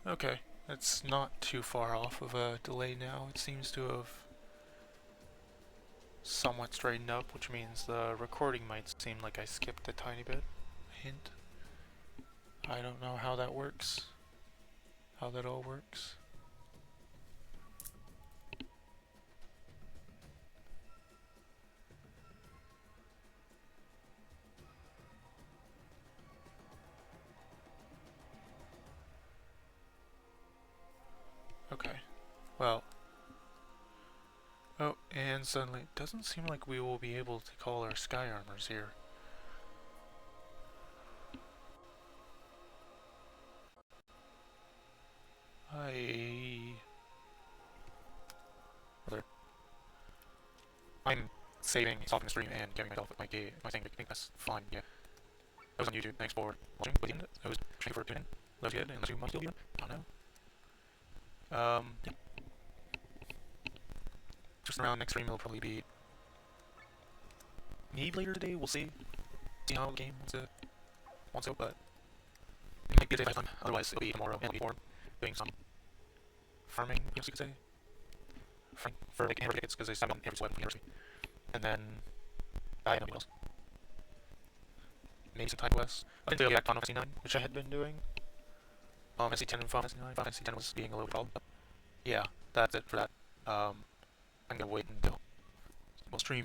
Okay, it's not too far off of a delay now. It seems to have somewhat straightened up, which means the recording might seem like I skipped a tiny bit. Hint. I don't know how that works. How that all works. Okay. Well. Oh, and suddenly it doesn't seem like we will be able to call our sky armors here. I'm saving, stopping the stream, and giving myself my thing. I think that's fine. Yeah. I was on YouTube. Thanks for watching. By the end, I was trying for tuning in. That was good. Unless you might still be on. I don't know. Yeah. Just around next stream, it'll probably be maybe later today. We'll see. See how the game wants to, but it might be a day by time. Otherwise, it'll be tomorrow. And it'll be for doing some farming, I guess you could say. For like hammer tickets, because they send on every sweat from university. And then I don't know what else. Maybe some time quests. I didn't do back on SC9, which I had been doing. SC10 and Final SC9. Final SC10 was being a little problem. But yeah, that's it for that. I'm gonna wait until we'll stream